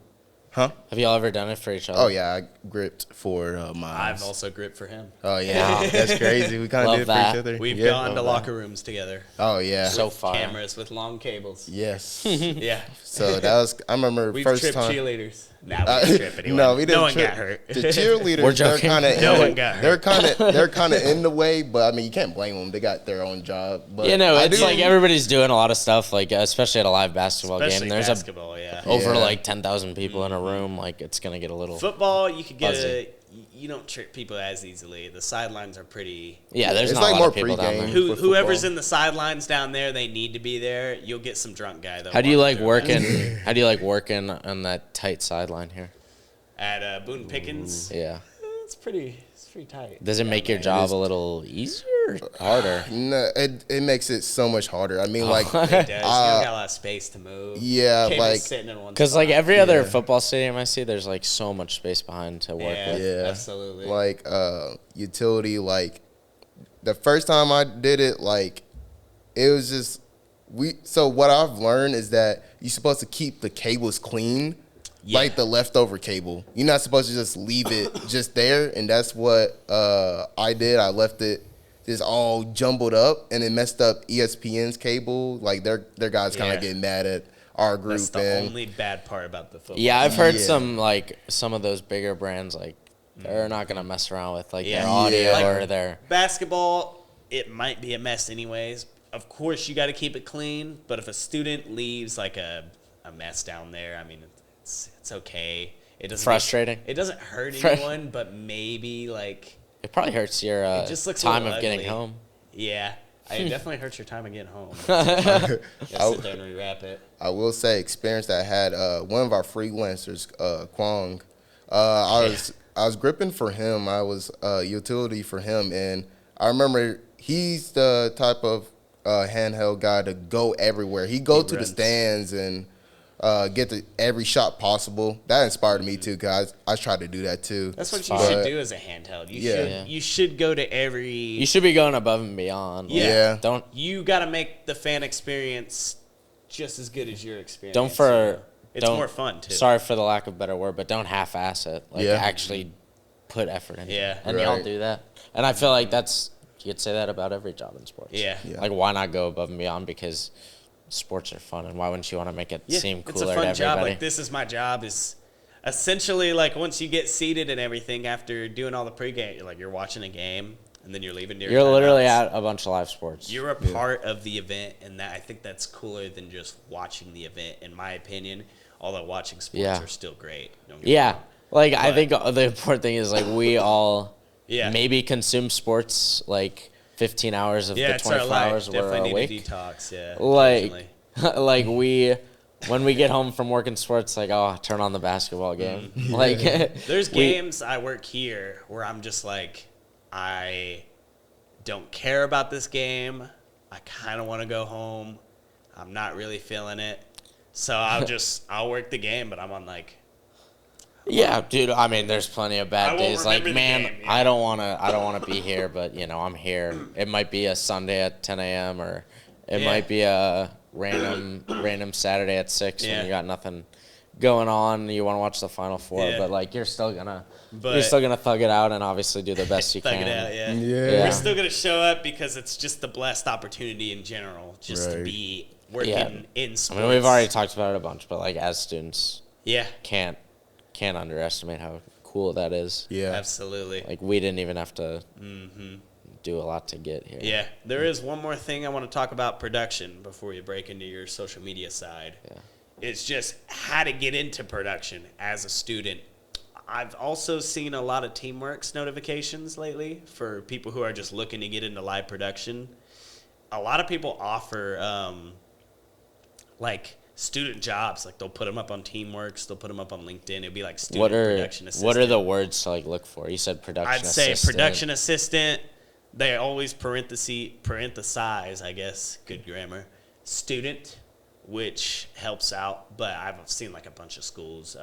Speaker 3: Huh?
Speaker 1: Have y'all ever done it for each other?
Speaker 3: Oh yeah, I gripped for mine.
Speaker 2: I've also gripped for him.
Speaker 3: Oh yeah, that's crazy. We kind of
Speaker 1: Love
Speaker 3: did it for
Speaker 1: that.
Speaker 3: each other.
Speaker 2: We've
Speaker 3: Yeah.
Speaker 2: gone to locker rooms together.
Speaker 3: Oh yeah.
Speaker 1: So
Speaker 2: With
Speaker 1: far.
Speaker 2: cameras with long cables.
Speaker 3: Yes.
Speaker 2: Yeah.
Speaker 3: So that was. I remember
Speaker 2: We've
Speaker 3: first
Speaker 2: tripped
Speaker 3: time.
Speaker 2: cheerleaders. Nah, we didn't trip anyone.
Speaker 3: No, we didn't.
Speaker 2: No one
Speaker 3: trip.
Speaker 2: got hurt.
Speaker 3: The cheerleaders,
Speaker 1: We're
Speaker 3: they're
Speaker 1: joking.
Speaker 3: kind of
Speaker 2: No one got hurt.
Speaker 3: They're kind of in the way, but I mean, you can't blame them. They got their own job. But
Speaker 1: You know,
Speaker 3: I
Speaker 1: it's
Speaker 3: do-
Speaker 1: like everybody's doing a lot of stuff, like especially at a live basketball
Speaker 2: Especially
Speaker 1: game. There's
Speaker 2: basketball, yeah.
Speaker 1: over
Speaker 3: Yeah.
Speaker 1: like 10,000 people in a room. Like it's gonna get a little.
Speaker 2: Football, you could get
Speaker 1: Fuzzy.
Speaker 2: you don't trick people as easily. The sidelines are pretty.
Speaker 1: Yeah, there's
Speaker 3: It's
Speaker 1: not
Speaker 3: like
Speaker 1: a lot
Speaker 3: more
Speaker 1: of people down
Speaker 3: pregame.
Speaker 1: there.
Speaker 3: Who-
Speaker 2: Whoever's
Speaker 3: football.
Speaker 2: in the sidelines down there, they need to be there. You'll get some drunk guy though.
Speaker 1: How do you like
Speaker 2: walking through
Speaker 1: working? How do you like working on that tight sideline here?
Speaker 2: at Boone Pickens?
Speaker 1: Yeah.
Speaker 2: It's pretty tight.
Speaker 1: Does it make your job a little easier or harder?
Speaker 3: No, it makes it so much harder. I mean, like,
Speaker 2: It does. You don't got a lot of space to move.
Speaker 3: yeah,
Speaker 2: Can't be
Speaker 3: like,
Speaker 2: sitting in one
Speaker 1: Because like
Speaker 2: spot.
Speaker 1: every other
Speaker 3: Yeah.
Speaker 1: football stadium I see, there's like so much space behind to work
Speaker 2: Yeah,
Speaker 1: with.
Speaker 3: Yeah.
Speaker 2: absolutely.
Speaker 3: like utility. Like the first time I did it, like it was just So what I've learned is that you're supposed to keep the cables clean.
Speaker 2: Yeah.
Speaker 3: Like the leftover cable. You're not supposed to just leave it just there, and that's what I did. I left it just all jumbled up, and it messed up ESPN's cable. Like their guys kind
Speaker 2: Yeah.
Speaker 3: of getting mad at our group.
Speaker 2: That's the
Speaker 3: and
Speaker 2: only bad part about the football.
Speaker 1: Yeah, I've heard
Speaker 3: Yeah.
Speaker 1: some of those bigger brands like they're not gonna mess around with like
Speaker 2: Yeah.
Speaker 1: their audio
Speaker 3: Yeah.
Speaker 1: or their.
Speaker 2: Basketball, it might be a mess anyways. Of course, you got to keep it clean, but if a student leaves like a mess down there, I mean, it's okay. It doesn't
Speaker 1: Frustrating.
Speaker 2: It doesn't hurt
Speaker 1: Fr-
Speaker 2: anyone, but maybe like
Speaker 1: It probably hurts your
Speaker 2: it just looks a
Speaker 1: time
Speaker 2: little
Speaker 1: of getting
Speaker 2: ugly.
Speaker 1: home.
Speaker 2: Yeah, it definitely hurts your time of getting home. Gotta sit there and rewrap it.
Speaker 3: I will say, experience that I had. One of our freelancers, Kwong. I was gripping for him. I was utility for him, and I remember he's the type of handheld guy to go everywhere. He go to
Speaker 2: runs.
Speaker 3: the stands and get to every shot possible. That inspired me too, guys. I tried to do that too.
Speaker 2: That's what you
Speaker 3: But-
Speaker 2: should do as a handheld.
Speaker 3: Yeah.
Speaker 2: You should go to every.
Speaker 1: You should be going above and beyond. Like,
Speaker 3: Yeah.
Speaker 1: Don't
Speaker 2: You got to make the fan experience just as good as your experience.
Speaker 1: don't for.
Speaker 2: It's
Speaker 1: don't,
Speaker 2: more fun too.
Speaker 1: Sorry for the lack of a better word, but don't half-ass it. Like
Speaker 3: Yeah.
Speaker 1: actually put effort into
Speaker 2: Yeah.
Speaker 1: it. And y'all
Speaker 3: Right.
Speaker 1: do that. And I feel like you could say that about every job in sports.
Speaker 2: Yeah.
Speaker 3: Yeah.
Speaker 1: Like why not go above and beyond, because sports are fun, and why wouldn't you want to make it seem
Speaker 2: it's
Speaker 1: cooler
Speaker 2: a fun
Speaker 1: to
Speaker 2: job.
Speaker 1: everybody?
Speaker 2: Like this is my job. Is essentially like once you get seated and everything after doing all the pregame, like you're watching a game and then you're leaving. During
Speaker 1: You're literally
Speaker 2: timeouts.
Speaker 1: at a bunch of live sports.
Speaker 2: You're a part of the event, and that I think that's cooler than just watching the event, in my opinion. Although watching sports
Speaker 1: Yeah.
Speaker 2: are still great. Don't get me
Speaker 1: Yeah.
Speaker 2: wrong.
Speaker 1: Like I
Speaker 2: But-
Speaker 1: think the important thing is like we all
Speaker 2: Yeah.
Speaker 1: maybe consume sports like 15 hours of
Speaker 2: Yeah,
Speaker 1: the
Speaker 2: it's our
Speaker 1: 24
Speaker 2: life.
Speaker 1: hours we're
Speaker 2: Definitely
Speaker 1: awake.
Speaker 2: need a detox. Yeah.
Speaker 1: Like
Speaker 2: definitely.
Speaker 1: like when we get home from working sports, like turn on the basketball game. Like
Speaker 2: There's
Speaker 1: we-
Speaker 2: games I work here where I'm just like, I don't care about this game. I kind of want to go home. I'm not really feeling it. So I'll work the game, but I'm on like,
Speaker 1: Yeah, dude. I mean, there's plenty of
Speaker 2: I
Speaker 1: bad
Speaker 2: won't
Speaker 1: days. Like,
Speaker 2: remember the
Speaker 1: man,
Speaker 2: game, yeah.
Speaker 1: I don't wanna be here, but I'm here. It might be a Sunday at 10 a.m. or it
Speaker 2: Yeah.
Speaker 1: might be a random Saturday at 6
Speaker 2: Yeah.
Speaker 1: when you got nothing going on. You want to watch the Final Four,
Speaker 2: Yeah.
Speaker 1: but like you're still gonna
Speaker 2: But-
Speaker 1: thug it out and obviously do the best you
Speaker 2: thug
Speaker 1: can.
Speaker 2: it out, yeah.
Speaker 3: Yeah.
Speaker 2: We're still going to show up because it's just the blessed opportunity in general, just to
Speaker 3: Right.
Speaker 2: be working
Speaker 1: Yeah.
Speaker 2: in
Speaker 1: I
Speaker 2: sports.
Speaker 1: mean, we've already talked about it a bunch, but like as students,
Speaker 2: Yeah,
Speaker 1: can't underestimate how cool that is.
Speaker 3: Yeah.
Speaker 2: absolutely.
Speaker 1: Like we didn't even have to do a lot to get here.
Speaker 2: Yeah, there is one more thing I want to talk about production before we break into your social media side.
Speaker 1: Yeah.
Speaker 2: It's just how to get into production as a student. I've also seen a lot of Teamworks notifications lately for people who are just looking to get into live production. A lot of people offer like student jobs, like they'll put them up on Teamworks, they'll put them up on LinkedIn. It'd be like student production assistant.
Speaker 1: What are the words to like look for? You said production
Speaker 2: I'd say
Speaker 1: assistant.
Speaker 2: production assistant. They always parenthesize, I guess, good grammar, student, which helps out. But I've seen like a bunch of schools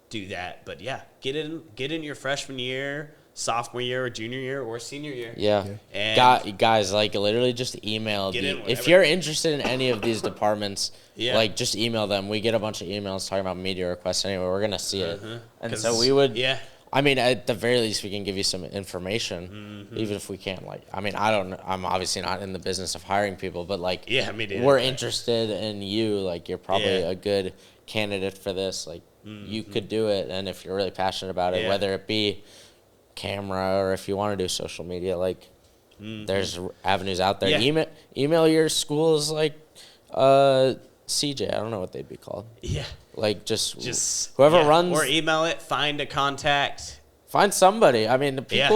Speaker 2: do that. But yeah, get in your freshman year. sophomore year or junior year or senior year.
Speaker 1: Yeah.
Speaker 2: And
Speaker 1: Guys, like literally just email.
Speaker 2: Get in
Speaker 1: If
Speaker 2: whatever.
Speaker 1: you're interested in any of these departments,
Speaker 2: Yeah.
Speaker 1: like just email them. We get a bunch of emails talking about media requests anyway. We're going to see it. And
Speaker 2: 'Cause-
Speaker 1: so we would,
Speaker 2: yeah.
Speaker 1: I mean, at the very least, we can give you some information, even if we can't. Like, I mean, I don't know. I'm obviously not in the business of hiring people, but like,
Speaker 2: Yeah, me neither.
Speaker 1: we're interested in you. Like, you're probably
Speaker 2: Yeah.
Speaker 1: a good candidate for this. Like, you could do it. And if you're really passionate about it,
Speaker 2: Yeah.
Speaker 1: whether it be camera or if you want to do social media, like, there's avenues out there.
Speaker 2: Yeah.
Speaker 1: Email your schools, like, CJ. I don't know what they'd be called.
Speaker 2: Yeah.
Speaker 1: Like, just
Speaker 2: Whoever
Speaker 1: whoever runs.
Speaker 2: or email it, find a contact.
Speaker 1: Find somebody. I mean,
Speaker 2: Yeah.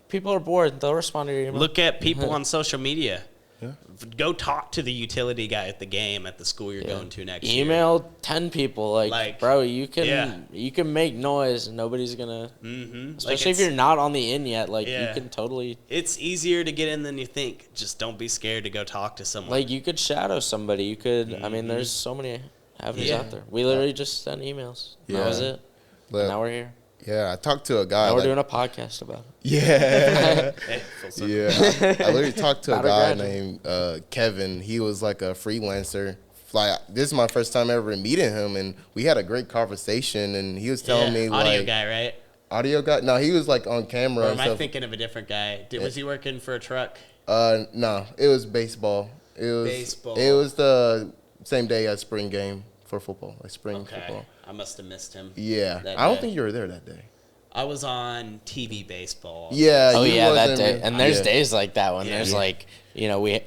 Speaker 1: people are bored. They'll respond to your email.
Speaker 2: Look at people on social media.
Speaker 3: Yeah.
Speaker 2: Go talk to the utility guy at the game at the school you're going to next year.
Speaker 1: Email 10 people. Like, bro, you can make noise and nobody's gonna. Especially if you're not on the in yet. Like, you can totally.
Speaker 2: It's easier to get in than you think. Just don't be scared to go talk to someone.
Speaker 1: Like, you could shadow somebody. You could. I mean, there's so many avenues out there. We literally just sent emails.
Speaker 3: Yeah.
Speaker 1: That was it.
Speaker 3: But,
Speaker 1: Now we're here.
Speaker 3: yeah, I talked to a guy.
Speaker 1: Now we're
Speaker 3: like-
Speaker 1: doing a podcast about it.
Speaker 3: Yeah.
Speaker 2: Hey, full circle.
Speaker 3: Yeah, I literally talked to a
Speaker 1: About to
Speaker 3: guy
Speaker 1: graduate.
Speaker 3: named Kevin. He was like a freelancer. Like, this is my first time ever meeting him, and we had a great conversation. And he was telling me
Speaker 2: audio
Speaker 3: like
Speaker 2: guy, right?
Speaker 3: audio guy. No, he was like on camera.
Speaker 2: Or
Speaker 3: and
Speaker 2: am I
Speaker 3: stuff.
Speaker 2: thinking of a different guy? Was he working for a truck?
Speaker 3: No, it was baseball. It was
Speaker 2: Baseball.
Speaker 3: It was the same day as spring game for football, like spring
Speaker 2: Okay,
Speaker 3: football.
Speaker 2: I must have missed him.
Speaker 3: Yeah,
Speaker 2: that
Speaker 3: I don't
Speaker 2: day.
Speaker 3: think you were there that day.
Speaker 2: I was on TV baseball.
Speaker 3: Yeah.
Speaker 1: Oh
Speaker 3: you
Speaker 1: yeah, that
Speaker 3: wasn't
Speaker 1: day.
Speaker 3: re-
Speaker 1: And there's
Speaker 3: yeah.
Speaker 1: days like that when
Speaker 2: Yeah.
Speaker 1: there's
Speaker 2: Yeah.
Speaker 1: like,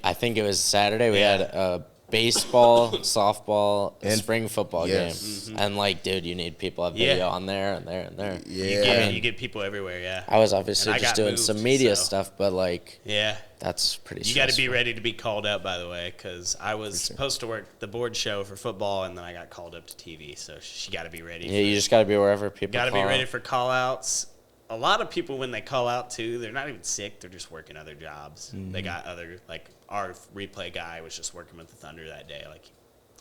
Speaker 1: I think it was Saturday. We
Speaker 2: Yeah.
Speaker 1: had baseball, softball, and
Speaker 3: And-
Speaker 1: spring football
Speaker 3: yes.
Speaker 1: game. And like, dude, you need people have
Speaker 2: Yeah.
Speaker 1: video on there and there and there.
Speaker 3: Yeah.
Speaker 2: You get people everywhere, yeah.
Speaker 1: I was obviously
Speaker 2: And I
Speaker 1: just
Speaker 2: got
Speaker 1: doing
Speaker 2: moved,
Speaker 1: some media
Speaker 2: so-
Speaker 1: stuff, but like,
Speaker 2: Yeah.
Speaker 1: that's pretty.
Speaker 2: You got to be
Speaker 1: stressful.
Speaker 2: ready to be called up, by the way, because I was supposed to work the board show for football, and then I got called up to TV. So you got to be ready.
Speaker 1: Yeah, you just got to be wherever people.
Speaker 2: Got to be
Speaker 1: call
Speaker 2: ready
Speaker 1: out.
Speaker 2: for call outs. A lot of people, when they call out too, they're not even sick. They're just working other jobs. They got other, like our replay guy was just working with the Thunder that day. Like,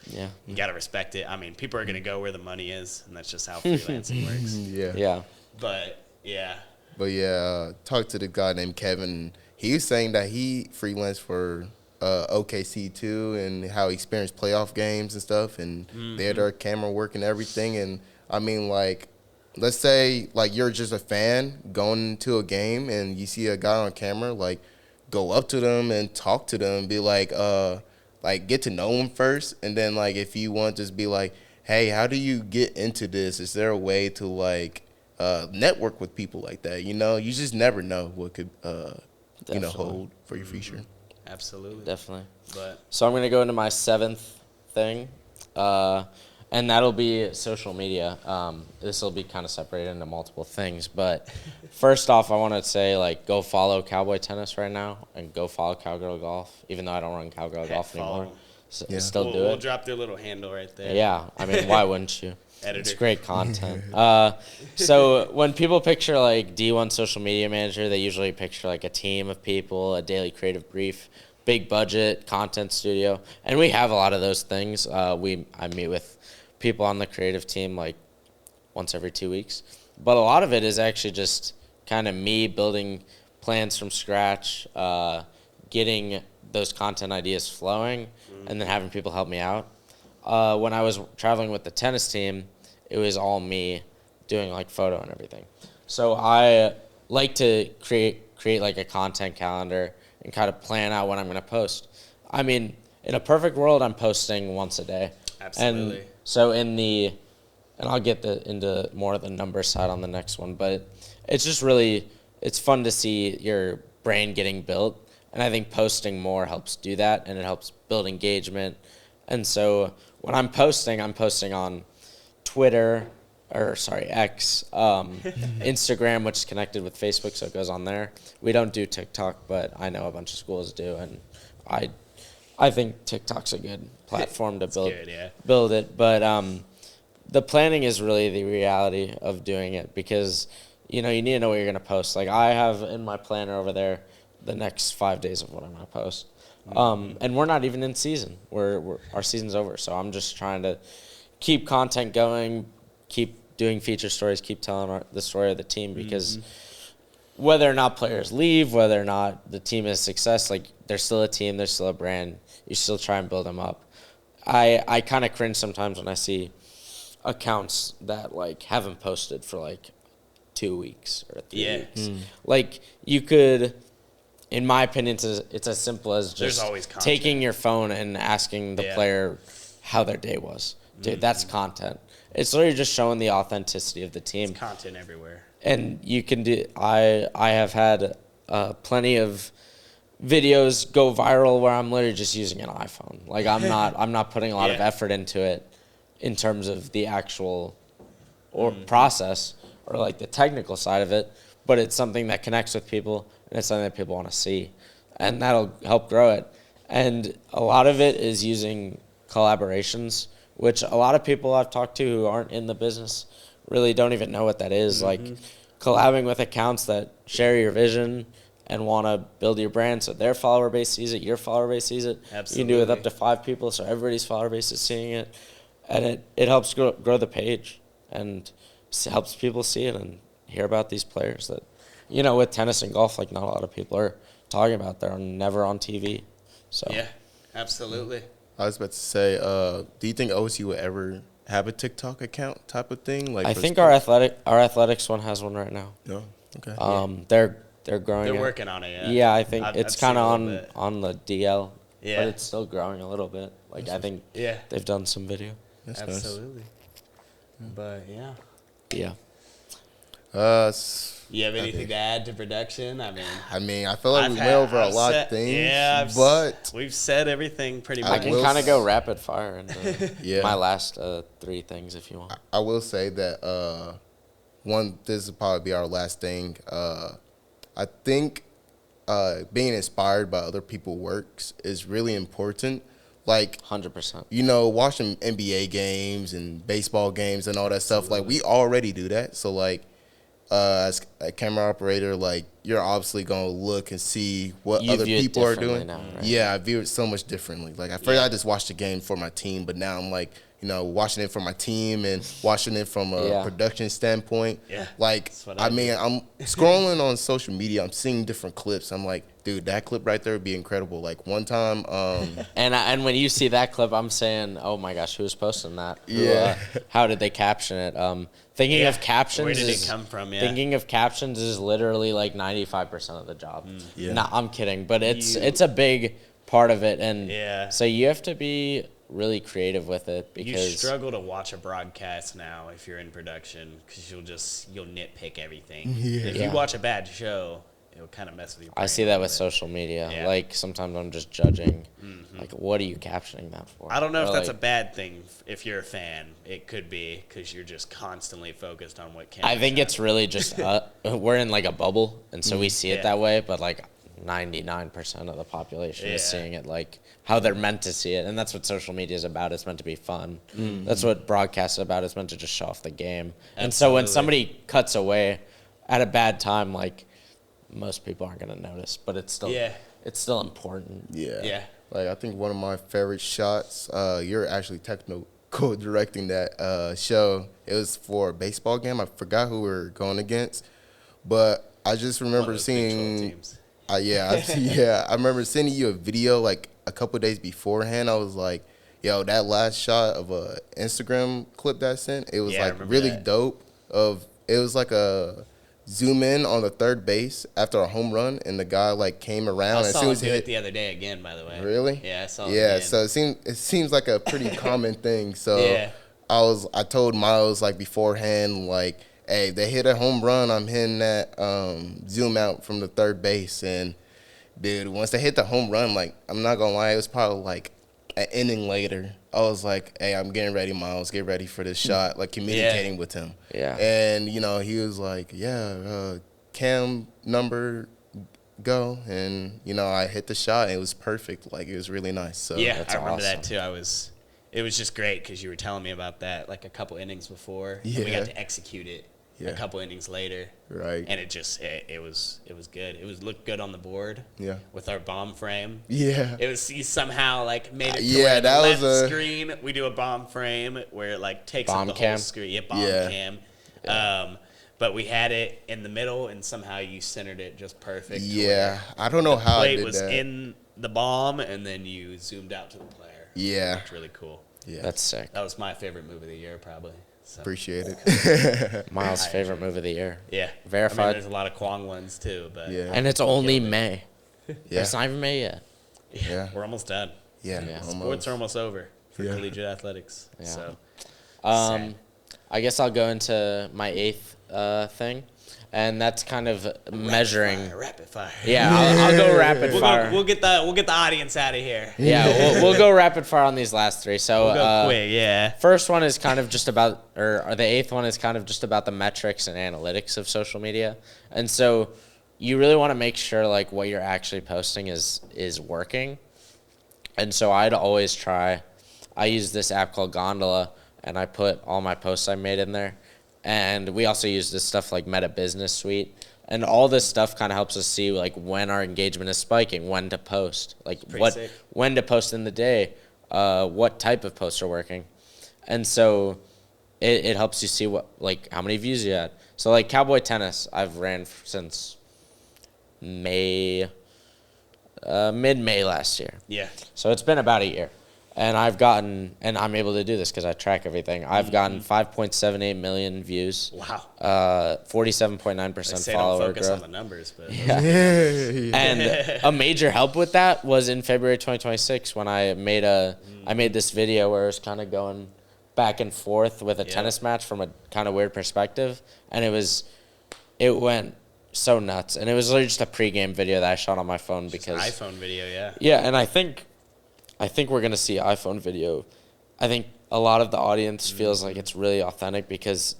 Speaker 1: Yeah.
Speaker 2: you got to respect it. I mean, people are going to go where the money is, and that's just how freelancing works.
Speaker 3: Yeah.
Speaker 1: Yeah.
Speaker 2: But yeah,
Speaker 3: But yeah, talked to the guy named Kevin. He was saying that he freelanced for OKC too, and how he experienced playoff games and stuff, and they had their camera work and everything. And I mean, like, let's say like you're just a fan going to a game and you see a guy on camera, like, go up to them and talk to them, be like get to know him first, and then like if you want, just be like, hey, how do you get into this? Is there a way to like network with people like that? You know, you just never know what could
Speaker 1: Definitely.
Speaker 3: hold for your future.
Speaker 2: absolutely.
Speaker 1: Definitely.
Speaker 2: But
Speaker 1: So I'm going to go into my seventh thing, and that'll be social media. This will be kind of separated into multiple things. But first off, I want to say, like, go follow Cowboy Tennis right now and go follow Cowgirl Golf, even though I don't run Cowgirl Golf
Speaker 2: follow
Speaker 1: anymore.
Speaker 2: them.
Speaker 3: Yeah.
Speaker 1: Still do
Speaker 2: we'll
Speaker 1: it.
Speaker 2: drop their little handle right there.
Speaker 1: Yeah, I mean, why wouldn't you?
Speaker 2: Editor.
Speaker 1: It's great content. So when people picture like D1 social media manager, they usually picture like a team of people, a daily creative brief, big budget content studio, and we have a lot of those things. I meet with people on the creative team like once every 2 weeks, but a lot of it is actually just kind of me building plans from scratch, getting those content ideas flowing, and then having people help me out. When I was traveling with the tennis team, it was all me doing like photo and everything. So I like to create like a content calendar and kind of plan out when I'm going to post. I mean, in a perfect world, I'm posting once a day.
Speaker 2: Absolutely.
Speaker 1: And so and I'll get into more of the number side on the next one, but it's just really, it's fun to see your brand getting built. And I think posting more helps do that, and it helps build engagement. And so when I'm posting on Twitter, X, Instagram, which is connected with Facebook, so it goes on there. We don't do TikTok, but I know a bunch of schools do, and I think TikTok's a good platform to build it. But the planning is really the reality of doing it, because you need to know what you're going to post. Like, I have in my planner over there the next 5 days of what I'm going to post. And we're not even in season. Our season's over, so I'm just trying to keep content going, keep doing feature stories, keep telling the story of the team, because whether or not players leave, whether or not the team is a success, like they're still a team, they're still a brand. You still try and build them up. I kind of cringe sometimes when I see accounts that like haven't posted for like 2 weeks or 3 weeks. Like you could, in my opinion, it's as simple as
Speaker 2: There's
Speaker 1: just
Speaker 2: always content.
Speaker 1: taking your phone and asking the player how their day was. Dude, that's content. It's literally just showing the authenticity of the team.
Speaker 2: It's content everywhere.
Speaker 1: And you can do. I have had plenty of videos go viral where I'm literally just using an iPhone. Like I'm not putting a lot of effort into it in terms of the actual process or like the technical side of it, but it's something that connects with people and it's something that people want to see, and that'll help grow it. And a lot of it is using collaborations, which a lot of people I've talked to who aren't in the business really don't even know what that is. Like collabing with accounts that share your vision and want to build your brand so their follower base sees it, your follower base sees it.
Speaker 2: Absolutely.
Speaker 1: You can do it with up to 5 people so everybody's follower base is seeing it. And it helps grow the page and helps people see it and hear about these players that, you know, with tennis and golf, like not a lot of people are talking about. They're never on TV. So
Speaker 2: Yeah, absolutely.
Speaker 3: I was about to say, do you think OSU would ever have a TikTok account type of thing? Like
Speaker 1: I
Speaker 3: for
Speaker 1: think
Speaker 3: sports?
Speaker 1: our athletics one has one right now.
Speaker 3: No. Okay.
Speaker 1: They're growing.
Speaker 2: They're
Speaker 1: it.
Speaker 2: working on it.
Speaker 1: Yeah, I think
Speaker 2: I've
Speaker 1: it's
Speaker 2: seen
Speaker 1: kind
Speaker 2: a
Speaker 1: of
Speaker 2: little bit.
Speaker 1: on the DL.
Speaker 2: Yeah.
Speaker 1: But it's still growing a little bit. Like I think they've done some video.
Speaker 3: That's
Speaker 2: Absolutely. But yeah.
Speaker 1: Yeah.
Speaker 2: You have anything to add to production? I mean,
Speaker 3: I feel like we went over a lot of things.
Speaker 2: Yeah,
Speaker 3: but
Speaker 2: we've said everything pretty
Speaker 3: I
Speaker 1: I
Speaker 2: much.
Speaker 1: can
Speaker 3: will
Speaker 1: kind of
Speaker 3: s-
Speaker 1: go rapid fire into
Speaker 3: Yeah.
Speaker 1: my last 3 things if you want.
Speaker 3: I will say that this will probably be our last thing. I think being inspired by other people's works is really important. Like
Speaker 1: 100%.
Speaker 3: you know, watching NBA games and baseball games and all that stuff, like we already do that. So like as a camera operator, like you're obviously gonna look and see what
Speaker 1: You
Speaker 3: other
Speaker 1: view it
Speaker 3: people are
Speaker 1: differently
Speaker 3: doing.
Speaker 1: now, right?
Speaker 3: Yeah, I view it so much differently. Like at first I just watched the game for my team, but now I'm like, you know, watching it for my team and watching it from a production standpoint.
Speaker 2: Yeah,
Speaker 3: Like
Speaker 2: that's what
Speaker 3: I
Speaker 2: I
Speaker 3: mean, I'm scrolling on social media, I'm seeing different clips. I'm like, dude, that clip right there would be incredible. Like one time,
Speaker 1: And when you see that clip, I'm saying, oh my gosh, who's posting that?
Speaker 3: Yeah.
Speaker 1: How did they caption it? Thinking of captions.
Speaker 2: Where did
Speaker 1: is,
Speaker 2: it come from? Yeah.
Speaker 1: Thinking of captions is literally like 95% of the job.
Speaker 3: Yeah.
Speaker 1: No, I'm kidding, but it's a big part of it, and
Speaker 2: Yeah.
Speaker 1: so you have to be really creative with it
Speaker 2: You
Speaker 1: because
Speaker 2: struggle to watch a broadcast now if you're in production because you'll nitpick everything. If
Speaker 1: Yeah.
Speaker 2: you watch a bad show, it'll kind of mess with your brain
Speaker 1: I see
Speaker 2: a
Speaker 1: that
Speaker 2: little
Speaker 1: with
Speaker 2: bit.
Speaker 1: social media.
Speaker 2: Yeah.
Speaker 1: Like sometimes I'm just judging, like what are you captioning that for?
Speaker 2: I don't know
Speaker 1: Or,
Speaker 2: if that's a
Speaker 1: like,
Speaker 2: bad thing if you're a fan. It could be because you're just constantly focused on what camera.
Speaker 1: I think it's really just we're in like a bubble, and so we see it
Speaker 2: Yeah.
Speaker 1: that way. But like 99% of the population is
Speaker 2: Yeah.
Speaker 1: seeing it like how they're meant to see it, and that's what social media is about. It's meant to be fun. That's what broadcast is about. It's meant to just show off the game. And so when
Speaker 2: Absolutely.
Speaker 1: somebody cuts away at a bad time, like most people aren't gonna notice, but it's still important.
Speaker 3: yeah.
Speaker 2: Yeah.
Speaker 3: Like I think one of my favorite shots, you're actually technical directing that show. It was for a baseball game. I forgot who we were going against, but I just
Speaker 2: One
Speaker 3: remember
Speaker 2: of those Big 12
Speaker 3: seeing.
Speaker 2: teams.
Speaker 3: I remember sending you a video like a couple days beforehand. I was like, "Yo, that last shot of a Instagram clip that I sent, it was
Speaker 2: Yeah, I
Speaker 3: like
Speaker 2: remember
Speaker 3: really
Speaker 2: that.
Speaker 3: dope. It was like a zoom in on the third base after a home run, and the guy like came around
Speaker 2: I
Speaker 3: as
Speaker 2: saw
Speaker 3: soon
Speaker 2: him
Speaker 3: as
Speaker 2: do
Speaker 3: he
Speaker 2: it
Speaker 3: hit.
Speaker 2: the other day again, by the way.
Speaker 3: Really?
Speaker 2: Yeah, I saw it
Speaker 3: Yeah,
Speaker 2: again.
Speaker 3: so it seems like a pretty common thing. So
Speaker 2: Yeah.
Speaker 3: I told Miles like beforehand, like, hey, they hit a home run, I'm hitting that zoom out from the third base. And dude, once they hit the home run, like, I'm not gonna lie, it was probably like an inning later. I was like, hey, I'm getting ready, Miles, get ready for this shot, like communicating with him.
Speaker 1: Yeah.
Speaker 3: And you know, he was like, yeah, cam number go, and you know, I hit the shot and it was perfect. Like, it was really nice. So
Speaker 2: Yeah,
Speaker 1: That's
Speaker 2: I remember
Speaker 1: awesome.
Speaker 2: that too. It was just great because you were telling me about that like a couple innings before. And we
Speaker 3: Yeah.
Speaker 2: got to execute it
Speaker 3: Yeah.
Speaker 2: a couple innings later.
Speaker 3: Right.
Speaker 2: And it was good. It looked good on the board.
Speaker 3: Yeah.
Speaker 2: With our bomb frame.
Speaker 3: Yeah.
Speaker 2: It was, you somehow like made it to
Speaker 3: Yeah,
Speaker 2: where the
Speaker 3: that
Speaker 2: left
Speaker 3: was a-
Speaker 2: screen we do a bomb frame where it like takes
Speaker 1: Bomb
Speaker 2: up the
Speaker 1: cam?
Speaker 2: whole screen. Yeah, bomb
Speaker 3: Yeah.
Speaker 2: cam. but we had it in the middle, and somehow you centered it just perfect.
Speaker 3: Yeah, I don't know how I
Speaker 2: Plate
Speaker 3: did
Speaker 2: was
Speaker 3: that.
Speaker 2: in the bomb, and then you zoomed out to the player.
Speaker 3: Yeah.
Speaker 2: It's really cool.
Speaker 3: Yeah,
Speaker 1: That's sick.
Speaker 2: That was my favorite move of the year, probably. So,
Speaker 3: appreciate it.
Speaker 1: Miles' favorite move of the year.
Speaker 2: yeah. I
Speaker 1: Verified.
Speaker 2: mean, there's a lot of Kwong ones, too. But
Speaker 3: Yeah.
Speaker 1: And it's only May.
Speaker 3: Yeah.
Speaker 1: It's not even May yet.
Speaker 3: Yeah.
Speaker 2: we're almost done.
Speaker 3: Yeah,
Speaker 1: Yeah.
Speaker 3: almost.
Speaker 2: Sports are almost over for
Speaker 3: Yeah.
Speaker 2: collegiate athletics.
Speaker 1: Yeah.
Speaker 2: So,
Speaker 1: I guess I'll go into my eighth thing, and that's kind of measuring.
Speaker 2: Rapid fire.
Speaker 1: Yeah, I'll go rapid fire.
Speaker 2: We'll get the audience out of here.
Speaker 1: Yeah, we'll go rapid fire on these last three. So
Speaker 2: We'll go quick, yeah.
Speaker 1: first one is kind of just about, or the eighth one is kind of just about the metrics and analytics of social media, and so you really want to make sure like what you're actually posting is working, and so I'd always try. I use this app called Gondola, and I put all my posts I made in there. And we also use this stuff like Meta Business Suite. And all this stuff kind of helps us see like when our engagement is spiking, when to post, like
Speaker 2: sick.
Speaker 1: when to post in the day, what type of posts are working. And so it helps you see what, like how many views you had. So like Cowboy Tennis, I've ran since May, mid-May last year.
Speaker 2: Yeah.
Speaker 1: So it's been about a year. And I'm able to do this because I track everything. I've gotten 5.78 million views.
Speaker 2: Wow.
Speaker 1: 47.9%
Speaker 2: Say
Speaker 1: follower
Speaker 2: don't focus
Speaker 1: growth.
Speaker 2: on the numbers, but
Speaker 1: And a major help with that was in February 2026 when I made this video where it was kind of going back and forth with a tennis match from a kind of weird perspective, and it went so nuts. And it was literally just a pregame video that I shot on my phone because
Speaker 2: iPhone video, yeah.
Speaker 1: Yeah, and I think we're gonna see iPhone video. I think a lot of the audience feels like it's really authentic because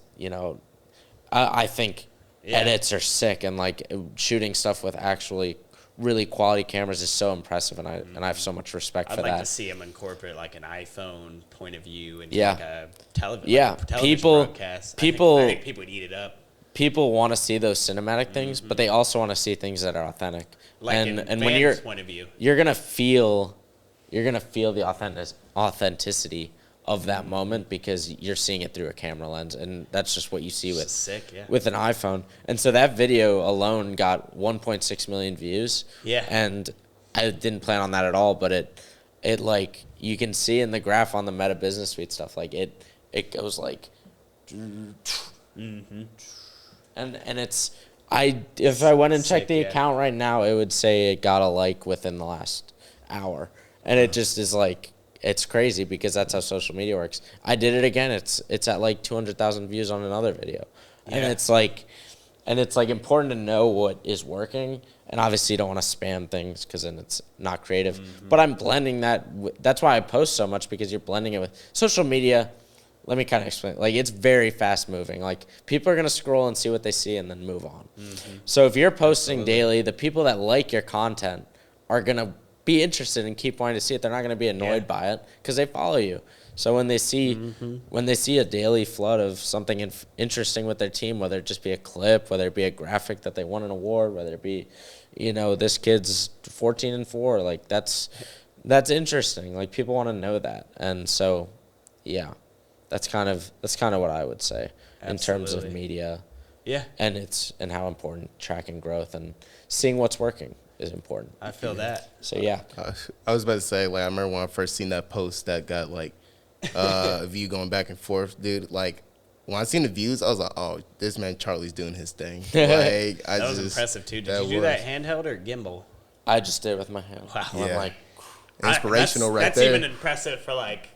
Speaker 1: I think edits are sick and like shooting stuff with actually really quality cameras is so impressive, and I have so much respect
Speaker 2: I'd
Speaker 1: for
Speaker 2: like
Speaker 1: that.
Speaker 2: to see them incorporate like an iPhone point of view and
Speaker 1: Yeah.
Speaker 2: like a television.
Speaker 1: Yeah,
Speaker 2: like a television
Speaker 1: people-
Speaker 2: broadcast.
Speaker 1: people-
Speaker 2: I think people would eat it up.
Speaker 1: People want to see those cinematic things, but they also want to see things that are authentic.
Speaker 2: Like
Speaker 1: and
Speaker 2: in
Speaker 1: when
Speaker 2: fans' point of view.
Speaker 1: you're gonna feel the authenticity of that moment because you're seeing it through a camera lens, and that's just what you see
Speaker 2: It's
Speaker 1: with
Speaker 2: sick, yeah.
Speaker 1: with an iPhone. And so that video alone got 1.6 million views.
Speaker 2: Yeah.
Speaker 1: And I didn't plan on that at all, but it like you can see in the graph on the Meta Business Suite stuff, like it goes like and it's if I went and checked
Speaker 2: Sick,
Speaker 1: the
Speaker 2: yeah.
Speaker 1: account right now, it would say it got a like within the last hour. And it just is like, it's crazy because that's how social media works. I did it again. It's at like 200,000 views on another video. And
Speaker 2: Yeah.
Speaker 1: it's like important to know what is working. And obviously you don't want to spam things because then it's not creative. But I'm blending that. That's why I post so much, because you're blending it with social media. Let me kind of explain. Like, it's very fast moving. Like, people are going to scroll and see what they see and then move on. So if you're posting daily, the people that like your content are going to be interested and keep wanting to see it. They're not going to be annoyed by it because they follow you. So when they see a daily flood of something interesting with their team, whether it just be a clip, whether it be a graphic that they won an award, whether it be, this kid's 14-4, like that's interesting. Like, people want to know that. And so, yeah. That's kind of what I would say in terms of
Speaker 2: Absolutely.
Speaker 1: media,
Speaker 2: Yeah.
Speaker 1: and how important tracking growth and seeing what's working is important.
Speaker 2: I feel that.
Speaker 1: So yeah,
Speaker 3: I was about to say, like, I remember when I first seen that post that got like a view going back and forth, dude. Like, when I seen the views, I was like, oh, this man Charlie's doing his thing. Like,
Speaker 2: That was impressive too. Did you do that handheld or gimbal?
Speaker 1: I just did it with my hand.
Speaker 2: Wow.
Speaker 1: I'm
Speaker 3: Yeah.
Speaker 1: like,
Speaker 3: inspirational
Speaker 2: that's
Speaker 3: there.
Speaker 2: even impressive for like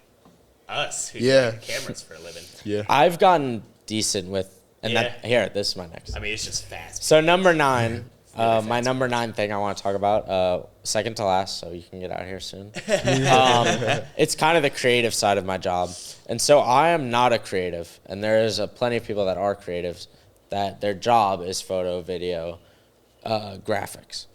Speaker 2: us who
Speaker 3: Yeah.
Speaker 2: do cameras for a living.
Speaker 3: Yeah.
Speaker 1: I've gotten decent with, and
Speaker 2: Yeah.
Speaker 1: this is my next.
Speaker 2: I mean, it's just fast.
Speaker 1: So number 9, my number 9 thing I want to talk about, second to last, so you can get out of here soon. It's kind of the creative side of my job. And so I am not a creative, and there is plenty of people that are creatives that their job is photo, video, graphics.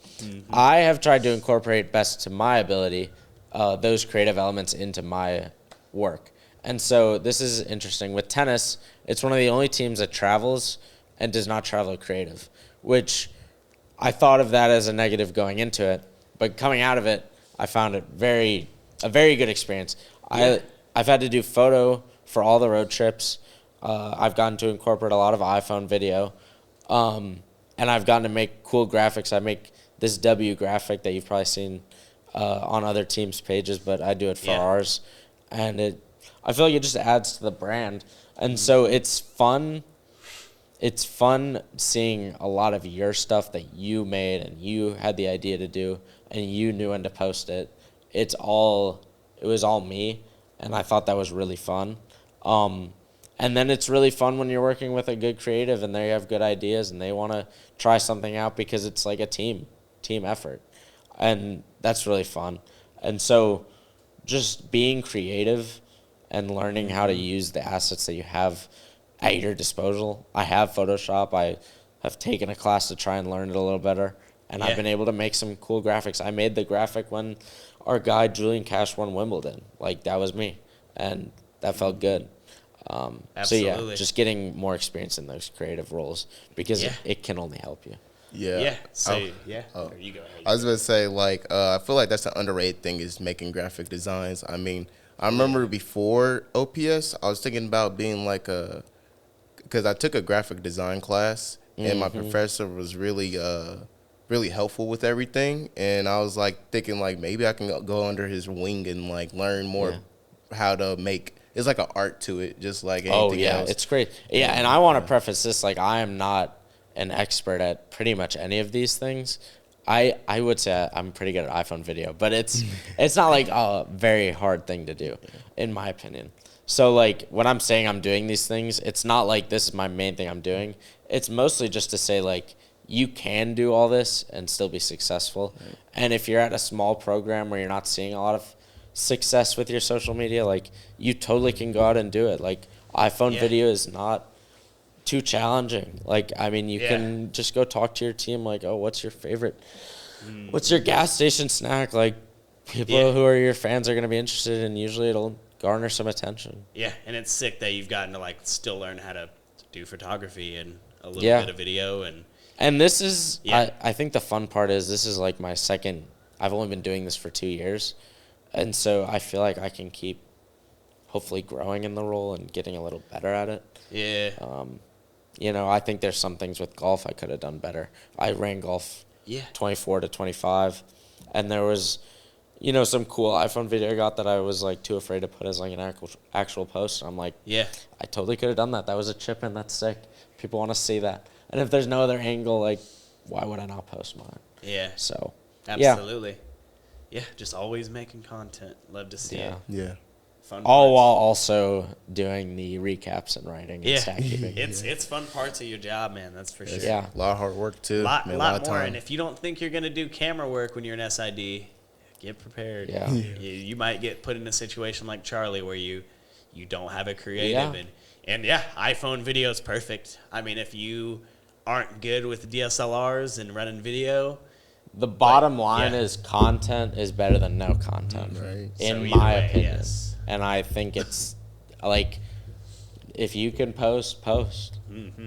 Speaker 1: I have tried to incorporate best to my ability those creative elements into my work. And so this is interesting. With tennis, it's one of the only teams that travels and does not travel creative, which I thought of that as a negative going into it. But coming out of it, I found it a very good experience. I've had to do photo for all the road trips. I've gotten to incorporate a lot of iPhone video, and I've gotten to make cool graphics. I make this W graphic that you've probably seen on other teams' pages, but I do it for ours, and I feel like it just adds to the brand, and so it's fun. It's fun seeing a lot of your stuff that you made and you had the idea to do, and you knew when to post it. It was all me, and I thought that was really fun. And then it's really fun when you're working with a good creative and they have good ideas and they want to try something out because it's like a team effort. And that's really fun. And so just being creative and learning how to use the assets that you have at your disposal. I have Photoshop. I have taken a class to try and learn it a little better. And I've been able to make some cool graphics. I made the graphic when our guy Julian Cash won Wimbledon. Like, that was me. And that felt good. So yeah, just getting more experience in those creative roles because it can only help you.
Speaker 3: Yeah.
Speaker 2: Yeah. So you go.
Speaker 3: I was going to say, like, I feel like that's an underrated thing is making graphic designs. I mean, I remember before OPS, I was thinking about being like because I took a graphic design class and my professor was really helpful with everything. And I was like thinking like maybe I can go under his wing and like learn more how to make. It's like an art to it, just like anything else.
Speaker 1: It's great. Yeah, and I want to preface this, like, I am not an expert at pretty much any of these things. I would say I'm pretty good at iPhone video, but it's not like a very hard thing to do, in my opinion. So, like, when I'm saying I'm doing these things, it's not like this is my main thing I'm doing. It's mostly just to say, like, you can do all this and still be successful. Right. And if you're at a small program where you're not seeing a lot of success with your social media, like, you totally can go out and do it. Like, iPhone video is not too challenging. Like, I mean, you can just go talk to your team, like, oh, what's your favorite, what's your gas station snack? Like, people who are your fans are going to be interested, and usually it'll garner some attention.
Speaker 2: Yeah, and it's sick that you've gotten to, like, still learn how to do photography and a little bit of video. And
Speaker 1: this is, I think the fun part is this is, like, my second, I've only been doing this for 2 years. And so I feel like I can keep hopefully growing in the role and getting a little better at it.
Speaker 2: Yeah.
Speaker 1: You know, I think there's some things with golf I could have done better. I ran golf 24 to 25, and there was, you know, some cool iPhone video I got that I was, like, too afraid to put as, like, an actual post. I'm like, I totally could have done that. That was a chip in. That's sick. People want to see that. And if there's no other angle, like, why would I not post mine?
Speaker 2: Yeah.
Speaker 1: So,
Speaker 2: absolutely. Yeah, just always making content. Love to see it.
Speaker 3: Yeah.
Speaker 2: Fun
Speaker 1: all
Speaker 2: parts.
Speaker 1: while also doing the recaps and writing and stat keeping.
Speaker 2: It's fun parts of your job, man. That's for sure.
Speaker 1: Yeah.
Speaker 3: A lot of hard work, too.
Speaker 2: A lot
Speaker 3: of
Speaker 2: more.
Speaker 3: time.
Speaker 2: And if you don't think you're going to do camera work when you're an SID, get prepared.
Speaker 1: Yeah.
Speaker 2: You might get put in a situation like Charlie where you don't have a creative. And iPhone video is perfect. I mean, if you aren't good with DSLRs and running video,
Speaker 1: the bottom line is content is better than no content,
Speaker 3: right?
Speaker 1: In my opinion. Yes. And I think it's like, if you can post.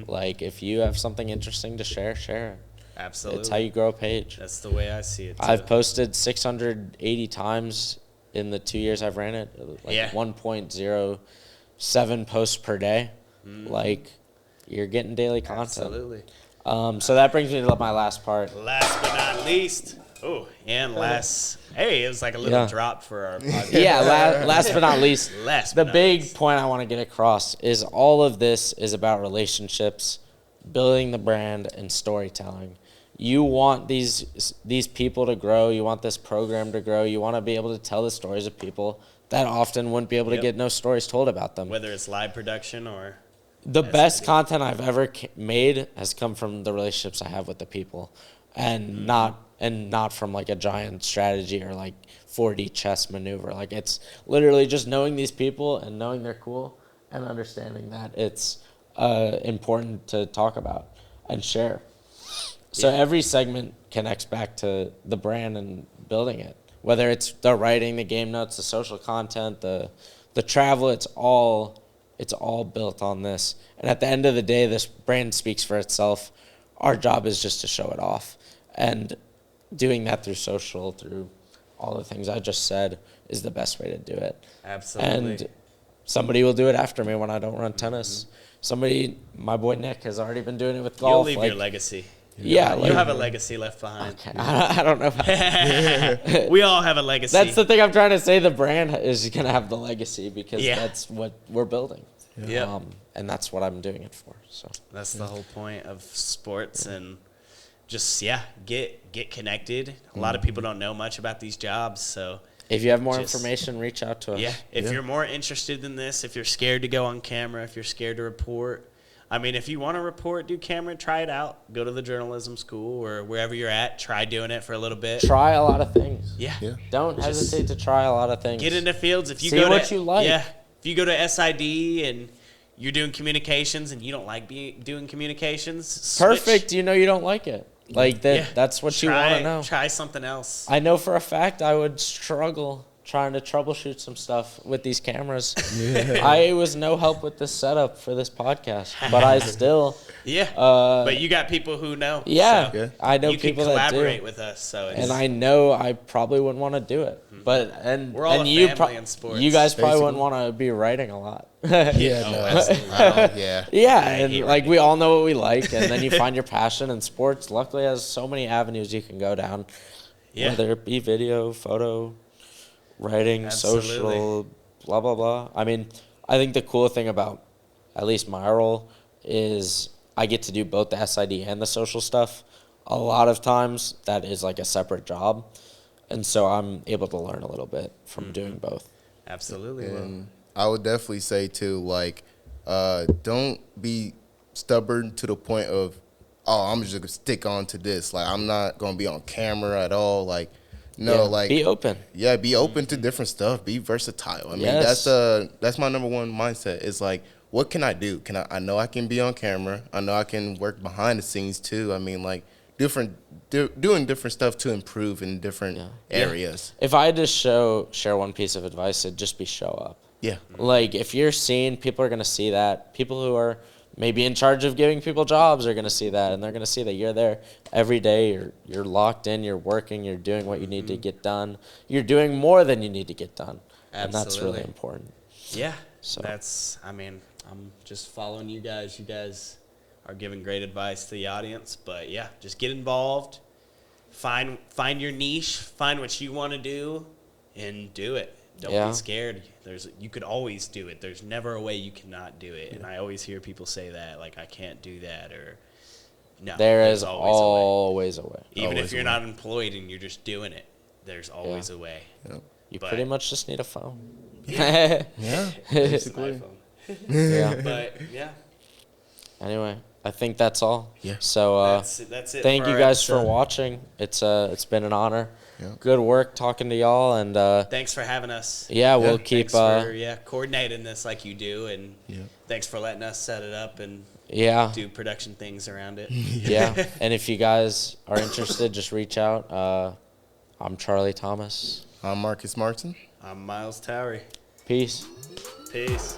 Speaker 1: Like, if you have something interesting to share it.
Speaker 2: Absolutely.
Speaker 1: It's how you grow a page.
Speaker 2: That's the way I see it, too.
Speaker 1: I've posted 680 times in the 2 years I've ran it. Like 1.07 posts per day. Like, you're getting daily content.
Speaker 2: Absolutely.
Speaker 1: So that brings me to my last part.
Speaker 2: Last but not least. Oh, and last. Hey, it was like a little drop for our podcast.
Speaker 1: Yeah, last but not least.
Speaker 2: The
Speaker 1: big point I want to get across is all of this is about relationships, building the brand, and storytelling. You want these people to grow. You want this program to grow. You want to be able to tell the stories of people that often wouldn't be able to get no stories told about them.
Speaker 2: Whether it's live production or...
Speaker 1: The best content I've ever made has come from the relationships I have with the people, and not from like a giant strategy or like 4D chess maneuver. Like, it's literally just knowing these people and knowing they're cool and understanding that it's important to talk about and share. So every segment connects back to the brand and building it. Whether it's the writing, the game notes, the social content, the travel, it's all built on this. And at the end of the day, this brand speaks for itself. Our job is just to show it off. And doing that through social, through all the things I just said, is the best way to do it.
Speaker 2: Absolutely.
Speaker 1: And somebody will do it after me when I don't run tennis. Somebody, my boy Nick, has already been doing it with golf.
Speaker 2: You'll leave your legacy.
Speaker 1: Yeah,
Speaker 2: You'll have a legacy left behind.
Speaker 1: Okay. I don't know. About
Speaker 2: We all have a legacy.
Speaker 1: That's the thing I'm trying to say. The brand is gonna have the legacy because
Speaker 2: Yeah.
Speaker 1: that's what we're building.
Speaker 2: Yeah.
Speaker 1: And that's what I'm doing it for. So
Speaker 2: That's the whole point of sports and just get connected. A lot of people don't know much about these jobs, so
Speaker 1: if you have more
Speaker 2: Just-
Speaker 1: information, reach out to us.
Speaker 2: yeah. If you're more interested in this, if you're scared to go on camera, if you're scared to report, I mean, if you want to report, do camera, try it out. Go to the journalism school or wherever you're at. Try doing it for a little bit.
Speaker 1: Try a lot of things.
Speaker 2: Yeah.
Speaker 1: Don't
Speaker 2: Just
Speaker 1: hesitate to try a lot of things.
Speaker 2: Get into fields. If you
Speaker 1: See
Speaker 2: go
Speaker 1: what
Speaker 2: to,
Speaker 1: you like.
Speaker 2: Yeah. If you go to SID and you're doing communications and you don't like doing communications, switch.
Speaker 1: Perfect. You know you don't like it. Like that.
Speaker 2: Yeah.
Speaker 1: That's what you want to know.
Speaker 2: Try something else.
Speaker 1: I know for a fact I would struggle trying to troubleshoot some stuff with these cameras. I was no help with this setup for this podcast, but I still.
Speaker 2: Yeah. But you got people who know.
Speaker 1: Yeah,
Speaker 2: so
Speaker 1: I know
Speaker 2: you
Speaker 1: people
Speaker 2: can
Speaker 1: that do.
Speaker 2: collaborate with us. So it's,
Speaker 1: And I know I probably wouldn't want to do it, but
Speaker 2: We're all a
Speaker 1: you
Speaker 2: family in sports.
Speaker 1: you guys probably
Speaker 3: Basically.
Speaker 1: wouldn't want to be writing a lot.
Speaker 3: Yeah,
Speaker 2: Oh,
Speaker 3: no,
Speaker 2: absolutely.
Speaker 1: Yeah,
Speaker 2: I
Speaker 1: and
Speaker 2: hate
Speaker 1: like we all know what we like, and then you find your passion. And sports, luckily, has so many avenues you can go down,
Speaker 2: Yeah.
Speaker 1: whether it be video, photo, writing,
Speaker 2: Absolutely.
Speaker 1: social, blah blah blah. I mean, I think the cool thing about at least my role is I get to do both the SID and the social stuff. A lot of times that is like a separate job, and so I'm able to learn a little bit from doing both.
Speaker 2: Absolutely.
Speaker 3: And I would definitely say too, like, don't be stubborn to the point of, oh, I'm just gonna stick on to this. Like, I'm not gonna be on camera at all. Like, no,
Speaker 1: Yeah,
Speaker 3: like,
Speaker 1: be open.
Speaker 3: yeah, be open to different stuff. Be versatile. I mean,
Speaker 1: Yes.
Speaker 3: that's my number one mindset. Is like, what can I do? I know I can be on camera. I know I can work behind the scenes too. I mean, like, doing different stuff to improve in different areas.
Speaker 1: If I had to share one piece of advice, it'd just be show up.
Speaker 3: Yeah.
Speaker 1: Like, if you're seen, people are going to see that. People who are maybe in charge of giving people jobs are going to see that, and they're going to see that you're there every day. You're locked in, you're working, you're doing what you need to get done. You're doing more than you need to get done. And that's really
Speaker 2: Absolutely.
Speaker 1: important.
Speaker 2: Yeah.
Speaker 1: So-
Speaker 2: I'm just following you guys. You guys are giving great advice to the audience. But yeah, just get involved. Find your niche. Find what you want to do, and do it. Don't
Speaker 1: Yeah.
Speaker 2: be scared. You could always do it. There's never a way you cannot do it. And I always hear people say that, like, I can't do that, or no.
Speaker 1: There
Speaker 2: there's
Speaker 1: is
Speaker 2: always a way.
Speaker 1: always a way.
Speaker 2: Even
Speaker 3: always
Speaker 2: if
Speaker 3: a
Speaker 2: you're
Speaker 3: way.
Speaker 2: not employed and you're just doing it, there's always a way.
Speaker 1: You
Speaker 2: But-
Speaker 1: pretty much just need a phone.
Speaker 3: Yeah.
Speaker 2: It's an iPhone.
Speaker 1: Yeah.
Speaker 2: But yeah,
Speaker 1: Anyway, I think that's all.
Speaker 3: Yeah.
Speaker 1: So
Speaker 2: that's it.
Speaker 1: thank
Speaker 2: for
Speaker 1: you
Speaker 2: our
Speaker 1: guys for
Speaker 2: episode.
Speaker 1: watching. It's been an honor.
Speaker 3: Yeah.
Speaker 1: Good work talking to y'all, and
Speaker 2: Thanks for having us.
Speaker 1: yeah, we'll keep
Speaker 2: Thanks for coordinating this like you do, and
Speaker 3: Yeah.
Speaker 2: thanks for letting us set it up and
Speaker 1: yeah.
Speaker 2: do production things around it.
Speaker 1: Yeah, and if you guys are interested, just reach out. I'm Charlie Thomas.
Speaker 3: I'm Marcus Martin.
Speaker 2: I'm Miles Towery.
Speaker 1: Peace.
Speaker 2: Peace.